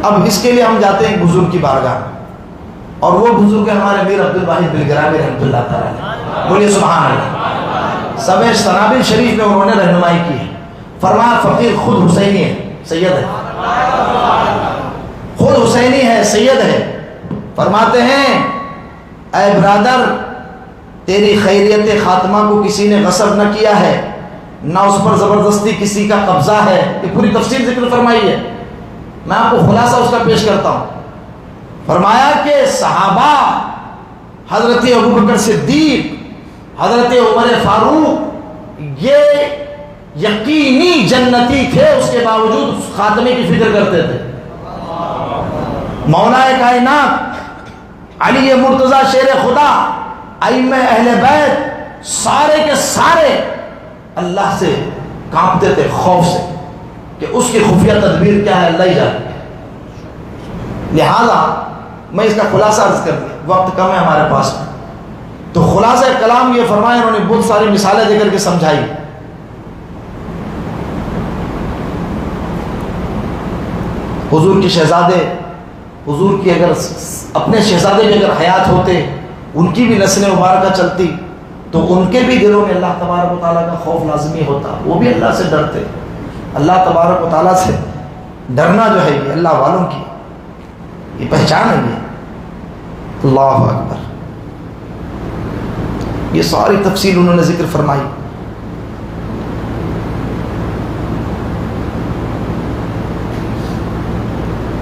اب اس کے لیے ہم جاتے ہیں بزرگ کی بارگاہ، اور وہ بزرگ ہمارے میر عبد الواحد بلگرامی رحمۃ اللہ تعالیٰ، بولیے سبحان اللہ۔ سبع سنابل شریف میں انہوں نے رہنمائی کی ہے، فرمایا فقیر خود حسینی ہے، سید ہے، خود حسینی ہے، سید ہے۔ فرماتے ہیں اے برادر، تیری خیریت خاتمہ کو کسی نے غصب نہ کیا ہے، نہ اس پر زبردستی کسی کا قبضہ ہے۔ یہ پوری تفصیل ذکر فرمائی ہے، میں آپ کو خلاصہ اس کا پیش کرتا ہوں۔ فرمایا کہ صحابہ حضرت ابوبکر صدیق، حضرت عمر فاروق یہ یقینی جنتی تھے، اس کے باوجود خاتمے کی فکر کرتے تھے۔ مولا کائنات علی مرتضی شیر خدا، ائمہ اہل بیت سارے کے سارے اللہ سے کانپتے تھے، خوف سے کہ اس کی خفیہ تدبیر کیا ہے، اللہ ہی جانے۔ لہذا میں اس کا خلاصہ عرض کر دیا، وقت کم ہے ہمارے پاس میں۔ تو خلاصہ کلام یہ فرمایا، انہوں نے بہت ساری مثالیں دے کر کے سمجھائی. حضور کے شہزادے، حضور کی اگر اپنے شہزادے بھی اگر حیات ہوتے، ان کی بھی نسل مبارکہ چلتی، تو ان کے بھی دلوں میں اللہ تبارک و تعالیٰ کا خوف لازمی ہوتا، وہ بھی اللہ سے ڈرتے. اللہ تبارک و تعالیٰ سے ڈرنا جو ہے یہ اللہ والوں کی یہ پہچان ہے. یہ اللہ اکبر، یہ ساری تفصیل انہوں نے ذکر فرمائی.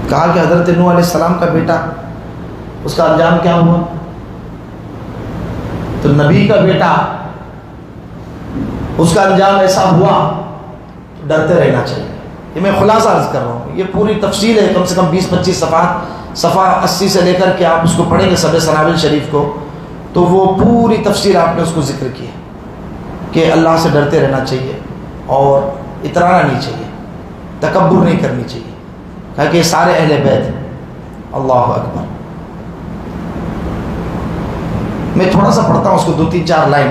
کہا کہ حضرت نوح علیہ السلام کا بیٹا، اس کا انجام کیا ہوا؟ تو نبی کا بیٹا، اس کا انجام ایسا ہوا، ڈرتے رہنا چاہیے. یہ میں خلاصہ عرض کر رہا ہوں، یہ پوری تفصیل ہے، کم سے کم 20-25 صفحات، صفحہ 80 سے لے کر کے آپ اس کو پڑھیں گے سب سنابل شریف کو، تو وہ پوری تفصیل آپ نے اس کو ذکر کی ہے کہ اللہ سے ڈرتے رہنا چاہیے اور اترانا نہیں چاہیے، تکبر نہیں کرنی چاہیے، کہا کہ یہ سارے اہل بیت ہیں. اللہ اکبر. میں تھوڑا سا پڑھتا ہوں اس کو 2-3-4 لائن،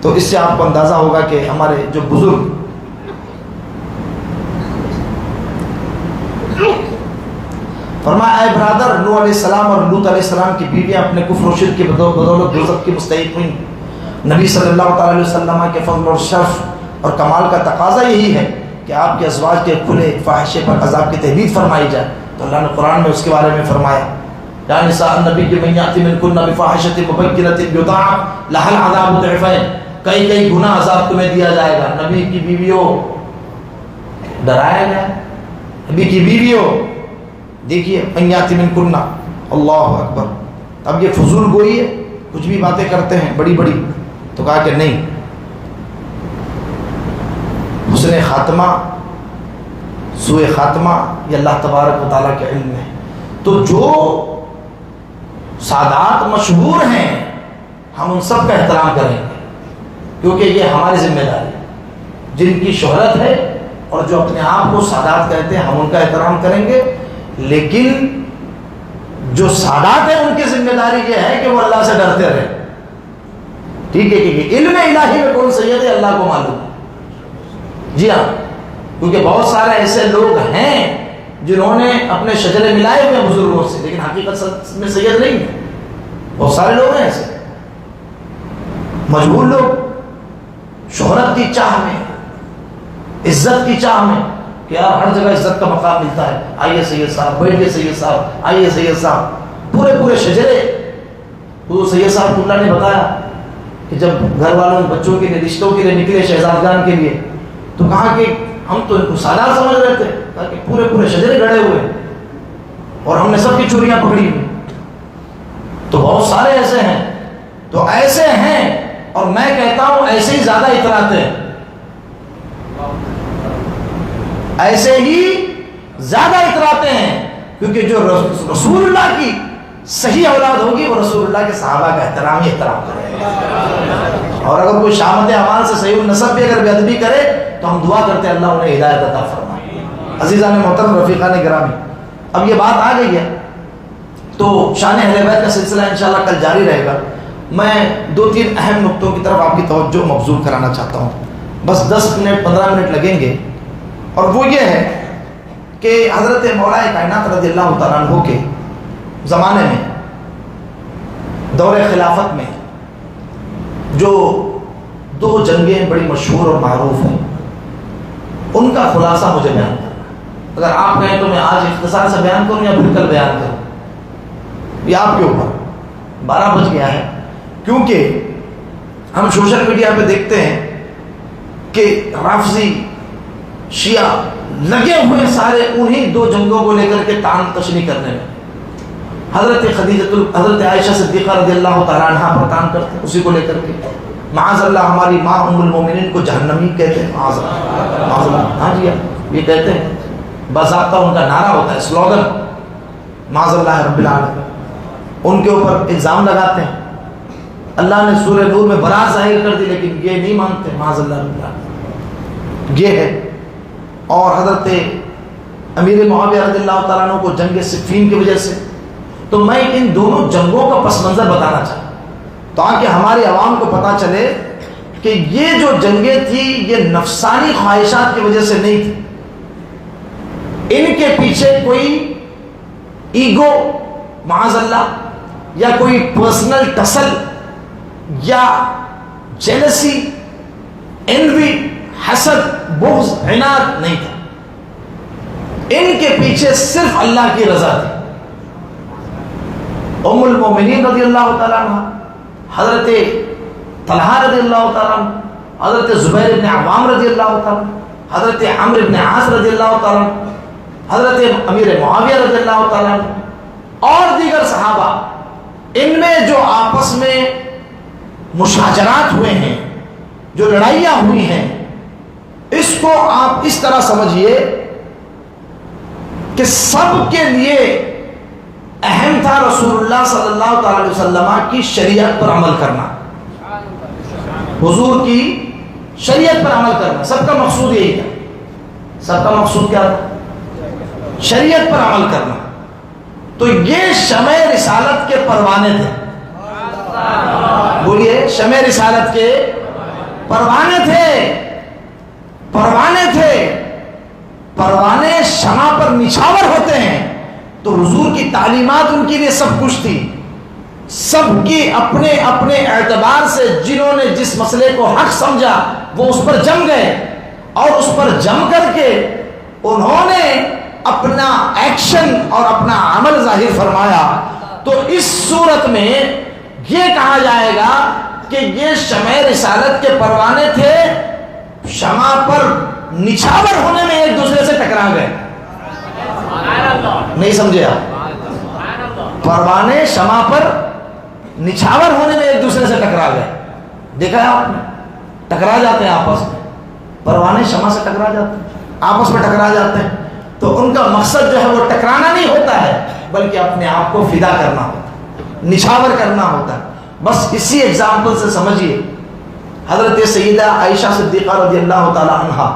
تو اس سے آپ کو اندازہ ہوگا کہ ہمارے جو بزرگ فرمایا، اے برادر، نوح علیہ السلام اور لوط علیہ السلام کی بیویاں اپنے کفر و شرک کی بدولت دوزخ کی مستحق ہوئیں. نبی صلی اللہ تعالی علیہ وسلم کے فضل اور شرف اور کمال کا تقاضا یہی ہے کہ آپ کے ازواج کے کھلے فاحشے پر عذاب کی تحدید فرمائی جائے. تو اللہ نے قرآن میں اس کے بارے میں فرمایا، یا نساء النبی من یأتی منکن بفاحشۃ مبینۃ یضاعف لها العذاب ضعفین، کئی گنا عذاب تمہیں دیا جائے گا. نبی کی بیویوں ڈرایا گیا، نبی کی بیویوں دیکھیے من یأتی منکن، اللہ اکبر. اب یہ فضول گوئی ہے، کچھ بھی باتیں کرتے ہیں بڑی بڑی، تو کہا کہ نہیں، حسن خاتمہ سوء خاتمہ یہ اللہ تبارک و تعالیٰ کے علم ہے. تو جو سادات مشہور ہیں ہم ان سب کا احترام کریں گے، کیونکہ یہ ہماری ذمہ داری ہے. جن کی شہرت ہے اور جو اپنے آپ کو سادات کہتے ہیں ہم ان کا احترام کریں گے، لیکن جو سادات ہیں ان کی ذمہ داری یہ ہے کہ وہ اللہ سے ڈرتے رہے. ٹھیک ہے، کیونکہ علم الہی میں کون سید ہے اللہ کو معلوم ہے. جی ہاں، کیونکہ بہت سارے ایسے لوگ ہیں جنہوں نے اپنے شجرے ملائے ہوئے بزرگوں سے، لیکن حقیقت میں سید نہیں ہے. بہت سارے لوگ ہیں ایسے مجبور لوگ، شہرت کی چاہ میں، عزت کی چاہ میں، کہ یار ہر جگہ عزت کا مقام ملتا ہے، آئیے سید صاحب، بیٹھیے سید صاحب، آئیے سید صاحب. پورے شجرے. حضور سید صاحب اللہ نے بتایا کہ جب گھر والوں بچوں کے لیے رشتوں کے لیے نکلے شہزادگان کے لیے، تو کہا کہ ہم تو ان کو سادات سمجھ رہے تھے، کہا کہ پورے شجرے گڑے ہوئے اور ہم نے سب کی چوریاں پکڑی ہوئی. تو بہت سارے ایسے ہیں، تو ایسے ہیں، اور میں کہتا ہوں ایسے ہی زیادہ اتراتے ہیں، ایسے ہی زیادہ اتراتے ہیں، کیونکہ جو رسول اللہ کی صحیح اولاد ہوگی وہ رسول اللہ کے صحابہ کا احترام ہی احترام کرے گا. اور اگر کوئی شامت اعمال سے صحیح النسب بھی اگر بے ادبی کرے تو ہم دعا کرتے ہیں اللہ انہیں ہدایت عطا فرمائے. عزیزان محترم، رفیقان گرامی، اب یہ بات آ گئی ہے تو شان اہل بیت کا سلسلہ انشاءاللہ کل جاری رہے گا. میں 2-3 اہم نقطوں کی طرف آپ کی توجہ مبذول کرانا چاہتا ہوں، بس 10-15 منٹ لگیں گے. اور وہ یہ ہے کہ حضرت مولا کائنات رضی اللہ تعالیٰ عنہ کے زمانے میں، دور خلافت میں، جو 2 جنگیں بڑی مشہور اور معروف ہیں، ان کا خلاصہ مجھے بیان کرنا. اگر آپ کہیں تو میں آج اختصار سے بیان کروں یا پھر کل بیان کروں، یہ آپ کے اوپر. 12 بج گیا ہے، کیونکہ ہم سوشل میڈیا پہ دیکھتے ہیں کہ رافضی شیعہ لگے ہوئے سارے انہی 2 جنگوں کو لے کر کے تان تشریح کرنے میں. حضرت عائشہ صدیقہ رضی اللہ تعالیٰ عنہ پر تان کرتے ہیں، اسی کو لے کر کے معاذ اللہ ہماری ماں ام المومنین کو جہنمی کہتے ہیں. معاذ اللہ، ہاں جی یہ کہتے ہیں، باضابطہ ان کا نعرہ ہوتا ہے، سلوگن، معاذ اللہ رب العالمین. ان کے اوپر الزام لگاتے ہیں. اللہ نے سورہ نور میں برات ظاہر کر دی، لیکن یہ نہیں مانتے، معاذ اللہ رب العالمین. یہ ہے. اور حضرت امیر معاویہ رضی اللہ تعالیٰ عنہ کو جنگ صفین کی وجہ سے، تو میں ان دونوں جنگوں کا پس منظر بتانا چاہتا ہوں. تاکہ ہماری عوام کو پتہ چلے کہ یہ جو جنگیں تھی یہ نفسانی خواہشات کی وجہ سے نہیں تھی، ان کے پیچھے کوئی ایگو معاذ اللہ یا کوئی پرسنل ٹسل یا جیلسی، انوی، حسد، بغض، عناد نہیں تھا. ان کے پیچھے صرف اللہ کی رضا تھی. ام المومنین رضی اللہ تعالیٰ عنہ، حضرت طلحہ رضی اللہ تعالیٰ عنہ، حضرت زبیر بن عوام رضی اللہ تعالیٰ عنہ، حضرت عمرو بن عاص رضی اللہ تعالیٰ عنہ، حضرت امیر معاویہ رضی اللہ تعالیٰ عنہ اور دیگر صحابہ، ان میں جو آپس میں مشاجرات ہوئے ہیں، جو لڑائیاں ہوئی ہیں، اس کو آپ اس طرح سمجھیے کہ سب کے لیے اہم تھا رسول اللہ صلی اللہ تعالی وسلم کی شریعت پر عمل کرنا، حضور کی شریعت پر عمل کرنا. سب کا مقصود یہی تھا. سب کا مقصود کیا تھا؟ شریعت پر عمل کرنا. تو یہ شمع رسالت کے پروانے تھے. بولیے، شمع رسالت کے پروانے تھے. پروانے تھے. پروانے شمع پر نچھاور ہوتے ہیں. تو حضور کی تعلیمات ان کے لیے سب کچھ تھی. سب کی اپنے اپنے اعتبار سے جنہوں نے جس مسئلے کو حق سمجھا وہ اس پر جم گئے، اور اس پر جم کر کے انہوں نے اپنا ایکشن اور اپنا عمل ظاہر فرمایا. تو اس صورت میں یہ کہا جائے گا کہ یہ شمع رسالت کے پروانے تھے، شمع پر نچھاور ہونے میں ایک دوسرے سے ٹکرا گئے. نہیں سمجھے آپ؟ پروانے شمع پر نچھاور ہونے میں ایک دوسرے سے ٹکرا گئے. دیکھا ہے آپ نے؟ ٹکرا جاتے ہیں آپس میں. پروانے شمع سے ٹکرا جاتے ہیں، آپس میں ٹکرا جاتے ہیں. تو ان کا مقصد جو ہے وہ ٹکرانا نہیں ہوتا ہے، بلکہ اپنے آپ کو فدا کرنا ہوتا ہے، نچھاور کرنا ہوتا ہے. بس اسی ایگزامپل سے سمجھیے حضرت سیدہ عائشہ صدیقہ رضی اللہ تعالی عنہا،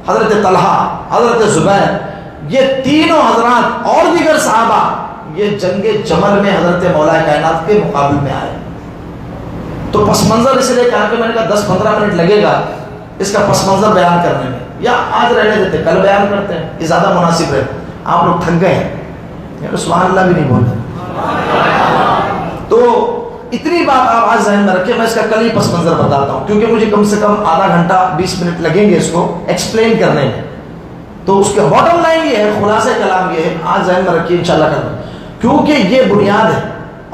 حضرت طلحہ، حضرت زبیر، یہ تینوں حضرات اور دیگر صحابہ یہ جنگ جمل میں حضرت مولا کائنات کے مقابل میں آئے. تو پس منظر اس لیے کہا کہ میں نے کہا 10-15 منٹ لگے گا اس کا پس منظر بیان کرنے میں، یا آج رہنے دیتے کل بیان کرتے ہیں، یہ زیادہ مناسب ہے. آپ لوگ تھک گئے ہیں، سبحان اللہ بھی نہیں بولتے. تو اتنی بات آپ آج ذہن میں رکھیں. میں اس کا کل ہی پس منظر بتاتا ہوں، کیونکہ مجھے کم سے کم آدھا گھنٹہ 20 منٹ لگیں گے اس کو ایکسپلین کرنے میں. تو اس کے باٹم لائن یہ ہے، خلاصہ کلام یہ ہے، آج ذہن میں رکھیے انشاءاللہ کرنا، کیونکہ یہ بنیاد ہے.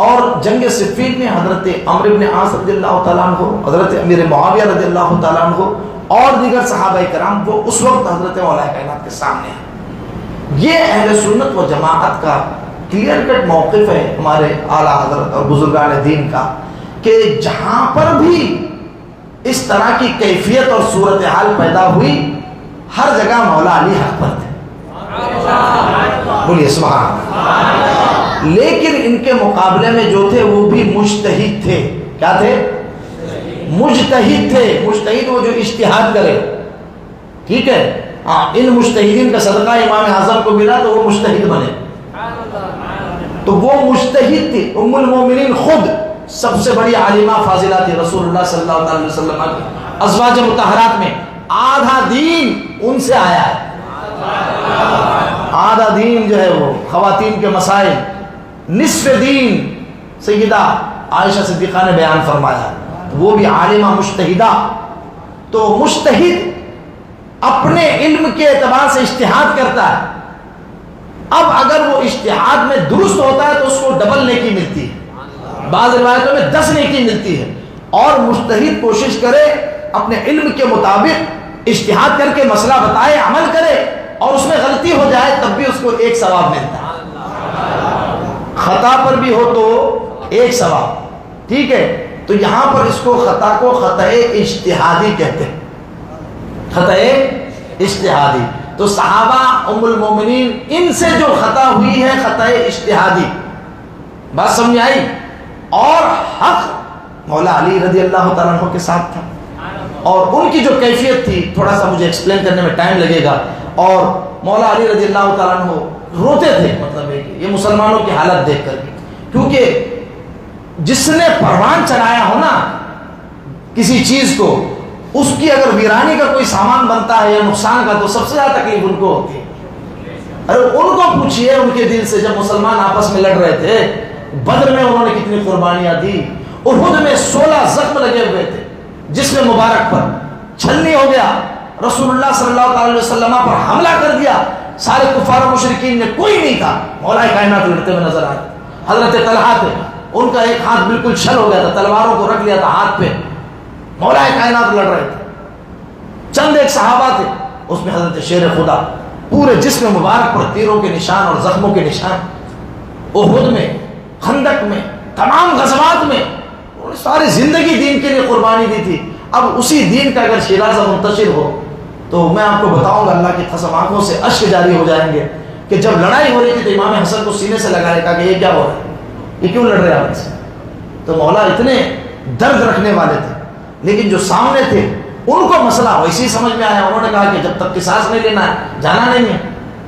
اور جنگ صفین میں حضرت عمرو بن عاص رضی اللہ تعالیٰ عنہ، حضرت امیر معاویہ رضی اللہ تعالیٰ عنہ اور دیگر صحابہ کرام وہ اس وقت حضرت مولا کائنات کے سامنے ہیں. یہ اہل سنت و جماعت کا کلیئر کٹ موقف ہے، ہمارے اعلیٰ حضرت اور بزرگان دین کا، کہ جہاں پر بھی اس طرح کی کیفیت اور صورتحال پیدا ہوئی ہر جگہ مولا علی حق پر تھے. بولیے سبحان اللہ. لیکن ان کے مقابلے میں جو تھے وہ بھی مجتہد تھے. کیا تھے؟ مجتہد تھے. مجتہد وہ جو اجتہاد کرے. ٹھیک ہے، ان مجتہدین کا صدقہ امام اعظم کو ملا تو وہ مجتہد بنے. تو وہ مجتہد تھی. ام المومنین خود سب سے بڑی عالمہ فاضلہ تھی رسول اللہ صلی اللہ علیہ وسلم کی ازواج مطہرات میں. آدھا دین ان سے آیا ہے. آدھا دین جو ہے وہ خواتین کے مسائل، نصف دین سیدہ عائشہ صدیقہ نے بیان فرمایا، وہ بھی عالمہ مجتہدہ. تو مجتہد اپنے علم کے اعتبار سے اجتہاد کرتا ہے. اب اگر وہ اجتہاد میں درست ہوتا ہے تو اس کو ڈبل نیکی ملتی ہے، بعض روایتوں میں 10 نیکی ملتی ہے. اور مجتہد کوشش کرے اپنے علم کے مطابق اجتہاد کر کے مسئلہ بتائے، عمل کرے، اور اس میں غلطی ہو جائے تب بھی اس کو ایک ثواب ملتا ہے. خطا پر بھی ہو تو ایک ثواب. ٹھیک ہے، تو یہاں پر اس کو خطا کو خطا اجتہادی کہتے ہیں. خطا اجتہادی. تو صحابہ ام المومنین ان سے جو خطا ہوئی ہے خطا اجتہادی. بات سمجھ آئی؟ اور حق مولا علی رضی اللہ تعالیٰ عنہ کے ساتھ تھا. اور ان کی جو کیفیت تھی تھوڑا سا مجھے ایکسپلین کرنے میں ٹائم لگے گا. اور مولا علی رضی اللہ تعالیٰ عنہ روتے تھے، مطلب ہے کہ یہ مسلمانوں کی حالت دیکھ کر کے، کیونکہ جس نے پروان چڑھایا ہو نا کسی چیز کو، اس کی اگر ویرانی کا کوئی سامان بنتا ہے یا نقصان کا، تو سب سے زیادہ تکلیف ان کو ہوتی ہے۔ ارے ان کو پوچھئے ان کے دل سے، جب مسلمان آپس میں لڑ رہے تھے، بدر میں انہوں نے کتنی قربانیاں دی، احد میں 16 زخم لگے ہوئے تھے، جس میں مبارک پر چھلنی ہو گیا، رسول اللہ صلی اللہ علیہ وسلم پر حملہ کر دیا، سارے کفار و مشرکین نے کوئی نہیں تھا، مولا کائنات لڑتے ہوئے نظر آئے۔ حضرت طلحہ تھے، ان کا ایک ہاتھ بالکل چھل ہو گیا تھا، تلواروں کو رکھ لیا تھا ہاتھ پہ، مولا کائنات لڑ رہے تھے۔ چند ایک صحابہ تھے، اس میں حضرت شیر خدا، پورے جسم مبارک پر تیروں کے نشان اور زخموں کے نشان۔ احد میں، خندق میں، تمام غزوات میں انہوں نے ساری زندگی دین کے لیے قربانی دی تھی۔ اب اسی دین کا اگر شیرازہ منتشر ہو تو میں آپ کو بتاؤں گا، اللہ کی قسم آنکھوں سے اشک جاری ہو جائیں گے کہ جب لڑائی ہو رہی تھی تو امام حسن کو سینے سے لگا رکھا کہ یہ کیا ہو رہا ہے، یہ کیوں لڑ رہے ہیں آپ سے؟ تو مولا اتنے درد رکھنے والے تھے، لیکن جو سامنے تھے ان کو مسئلہ ویسے ہی سمجھ میں آیا۔ انہوں نے کہا کہ جب تک قصاص نہیں لینا ہے جانا نہیں ہے،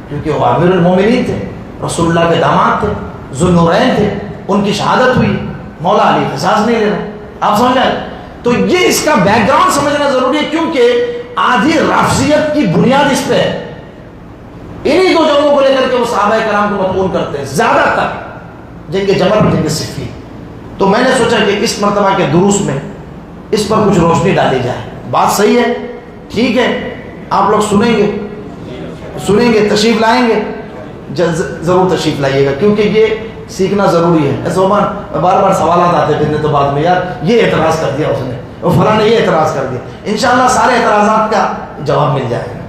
کیونکہ وہ امیر المومنین تھے، رسول اللہ کے داماد تھے، ذو النورین تھے، ان کی شہادت ہوئی، مولا علی قصاص نہیں لینا، آپ سمجھ آئے؟ تو یہ اس کا بیک گراؤنڈ سمجھنا ضروری ہے، کیونکہ آدھی رافضیت کی بنیاد اس پہ ہے۔ انہی دو جنگوں کو لے کر کے وہ صحابہ کرام کو مطمون کرتے ہیں، زیادہ تر جنگ جمل اور جنگ صفین۔ تو میں نے سوچا کہ اس مرتبہ کے دروس میں اس پر کچھ روشنی ڈالی جائے۔ بات صحیح ہے، ٹھیک ہے، آپ لوگ سنیں گے، تشریف لائیں گے، ضرور تشریف لائیے گا، کیونکہ یہ سیکھنا ضروری ہے۔ ایسے عمر بار بار سوالات آتے پھر تو بعد میں، یار یہ اعتراض کر دیا اس نے، اور فلاں نے یہ اعتراض کر دیا۔ انشاءاللہ سارے اعتراضات کا جواب مل جائے گا،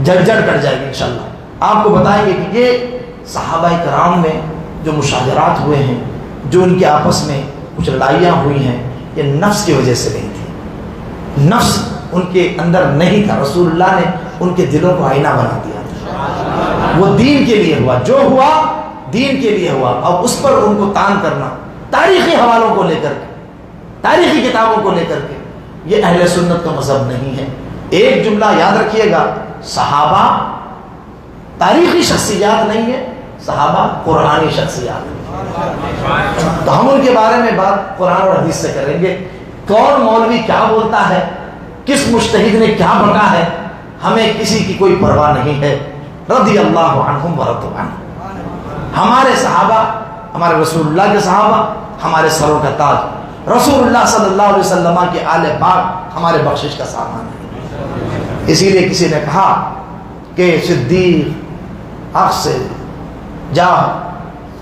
جڑ کٹ جائے گی انشاءاللہ۔ آپ کو بتائیں گے کہ یہ صحابہ کرام میں جو مشاجرات ہوئے ہیں، جو ان کے آپس میں کچھ لڑائیاں ہوئی ہیں، یہ نفس کی وجہ سے نہیں تھی، نفس ان کے اندر نہیں تھا، رسول اللہ نے ان کے دلوں کو آئینہ بنا دیا تھا۔ وہ دین کے لیے ہوا، جو ہوا دین کے لیے ہوا، اور اس پر ان کو تان کرنا تاریخی حوالوں کو لے کر کے، تاریخی کتابوں کو لے کر کے، یہ اہل سنت کا مذہب نہیں ہے۔ ایک جملہ یاد رکھیے گا، صحابہ تاریخی شخصیات نہیں ہے، صحابہ قرآنی شخصیات ہیں۔ تو ہم ان کے بارے میں بات قرآن اور حدیث سے کریں گے، کون مولوی کیا بولتا ہے، کس مجتہد نے کیا بکا ہے، ہمیں کسی کی کوئی پرواہ نہیں ہے۔ رضی اللہ عنہم ورضوا عنہ، ہمارے صحابہ، ہمارے رسول اللہ کے صحابہ ہمارے سروں کا تاج، رسول اللہ صلی اللہ علیہ وسلم کے آل پاک ہمارے بخشش کا سامان ہے۔ اسی لیے کسی نے کہا کہ صدیق حق سے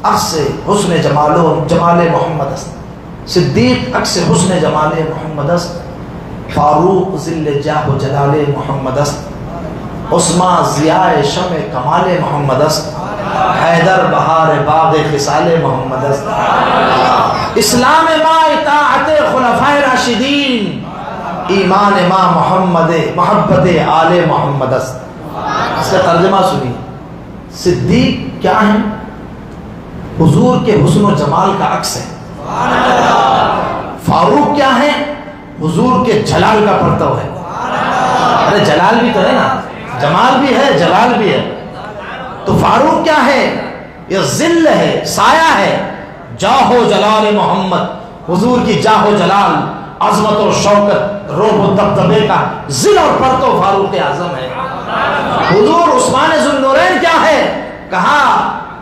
عکس حسن جمال محمد است، صدیق عکس حسن جمال محمد است، فاروق ذل جاہ و جلال محمد است، عثمان ضیاء شمع کمال محمد است، حیدر بہار باغ خصال محمد است، اسلام ما اطاعت خلفائے راشدین، ایمان ما محبت آل محمد است۔ اس کا ترجمہ سنیے، صدیق کیا ہے؟ حضور کے حسن و جمال کا عکس ہے۔ فاروق کیا ہے؟ حضور کے جلال کا پرتو ہے۔ ارے جلال بھی تو ہے نا، جمال بھی ہے، جلال بھی ہے۔ تو فاروق کیا ہے؟ یہ ذل ہے، سایہ ہے، جاہ و جلال محمد، حضور کی جاہ و جلال، عظمت و شوکت، روب و دبدبے کا ذل اور پرتو فاروق اعظم ہے۔ حضور عثمان ذو النورین کیا ہے؟ کہا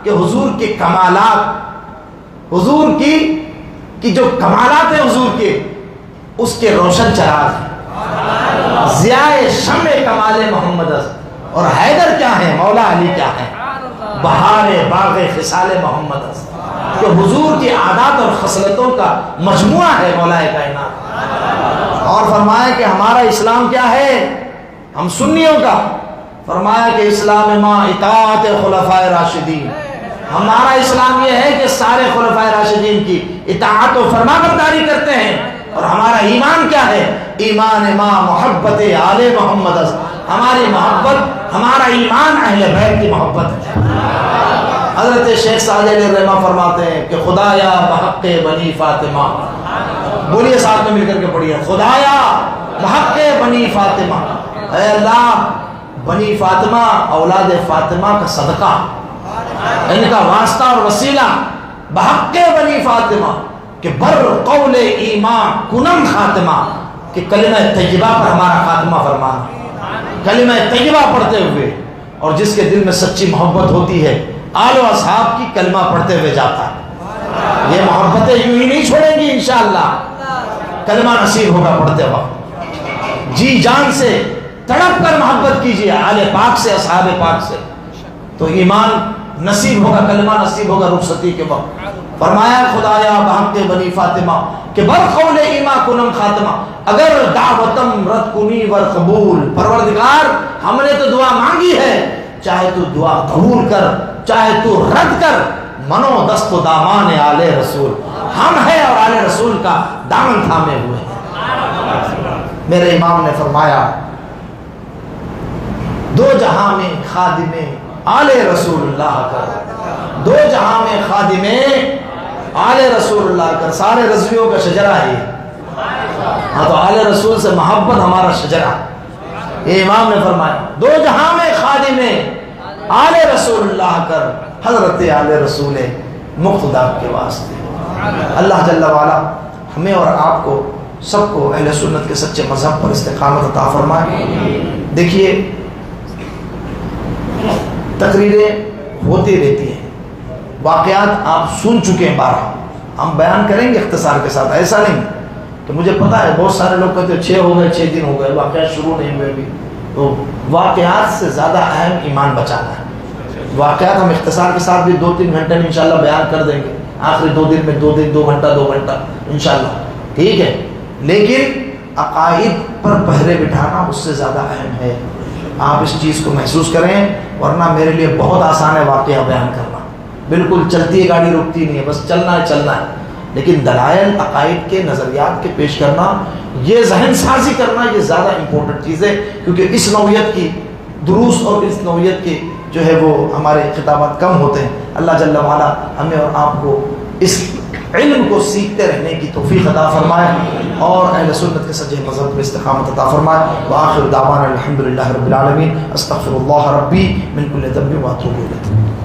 کہ حضور کے کمالات، حضور کی جو کمالات ہیں حضور کے، اس کے روشن چراغ ہیں، ضیاء شمع کمال محمد است۔ اور حیدر کیا ہے؟ مولا علی کیا ہے؟ بہار باغ خصال محمد است، کہ حضور کی عادات اور خصلتوں کا مجموعہ ہے مولا کائنات۔ اور فرمایا کہ ہمارا اسلام کیا ہے؟ ہم سنیوں کا فرمایا کہ اسلام ما اطاعت خلفائے راشدین، ہمارا اسلام یہ ہے کہ سارے خلفائے راشدین کی اطاعت و فرما برداری کرتے ہیں۔ اور ہمارا ایمان کیا ہے؟ ایمان ما محبت آل محمد است، ہماری محبت، ہمارا ایمان اہل بیت کی محبت ہے۔ حضرت شیخ سعد علیہ الرحمہ فرماتے ہیں کہ خدایا بحق بنی فاطمہ، بولیے ساتھ میں مل کر کے پڑھیے، خدایا بحق بنی فاطمہ، اے اللہ بنی فاطمہ، اولاد فاطمہ کا صدقہ، ان کا واسطہ اور وسیلہ، بحق بنی فاطمہ، کہ بر قول ایمان کنم خاتمہ، کہ کلمہ طیبہ پر ہمارا خاتمہ فرمانا، کلمہ طیبہ پڑھتے ہوئے، اور جس کے دل میں سچی محبت ہوتی ہے آل و اصحاب کی کلمہ پڑھتے ہوئے جاتا ہے، یہ محبتیں یوں ہی نہیں چھوڑیں گی انشاءاللہ، کلمہ نصیب ہوگا پڑھتے وقت، جی جان سے تڑپ کر محبت کیجیے آل پاک سے، اصحاب پاک سے، تو ایمان نصیب ہوگا، کلمہ نصیب ہوگا رخصتی کے وقت۔ فرمایا خدایا بحق بنی فاطمہ کہ بر قول ایما کنم خاتمہ، اگر دعوتم رد کنی ور قبول، پروردگار ہم نے تو دعا مانگی ہے، چاہے تو دعا قبول کر چاہے تو رد کر، منو دست و دامان آل رسول، ہم ہیں اور آل رسول کا دامن تھامے ہوئے ہیں۔ میرے امام نے فرمایا دو جہاں میں خادم آل رسول اللہ کر، دو جہاں میں خادم آل رسول اللہ کر، سارے رضویوں کا شجرہ ہے، ہاں تو آل رسول سے محبت ہمارا شجرہ، یہ امام نے فرمایا دو جہاں میں خادم آل رسول اللہ کر، حضرت آل رسول مقتدی کے واسطے۔ اللہ جل وعلا ہمیں اور آپ کو سب کو اہل سنت کے سچے مذہب پر استقامت عطا فرمائے۔ دیکھیے تقریریں ہوتی رہتی ہیں، واقعات آپ سن چکے ہیں بارہ، ہم بیان کریں گے اختصار کے ساتھ، ایسا نہیں کہ مجھے پتا ہے بہت سارے لوگ کہتے ہیں 6 ہو گئے 6 دن ہو گئے واقعات شروع نہیں ہوئے بھی، تو واقعات سے زیادہ اہم ایمان بچانا ہے۔ واقعات ہم اختصار کے ساتھ بھی 2-3 گھنٹے میں انشاءاللہ بیان کر دیں گے، آخری 2 دن میں 2 دن 2 گھنٹہ انشاءاللہ، ٹھیک ہے، لیکن عقائد پر پہرے بٹھانا اس سے زیادہ اہم ہے، آپ اس چیز کو محسوس کریں، ورنہ میرے لیے بہت آسان ہے واقعہ بیان کرنا، بالکل چلتی ہے گاڑی رکتی نہیں ہے، بس چلنا ہے، لیکن دلائل عقائد کے نظریات کے پیش کرنا، یہ ذہن سازی کرنا، یہ زیادہ امپورٹنٹ چیز ہے، کیونکہ اس نوعیت کی دروس اور اس نوعیت کے جو ہے وہ ہمارے خطابات کم ہوتے ہیں۔ اللہ جل وعلا ہمیں اور آپ کو اس علم کو سیکھتے رہنے کی توفیق عطا فرمائے اور اہل سنت کے سچے مذہب پر استقامت عطا فرمائے۔ وآخر دعوانا الحمدللہ رب العالمین، استغفر اللہ ربی من کل ذنب واتوب الیہ۔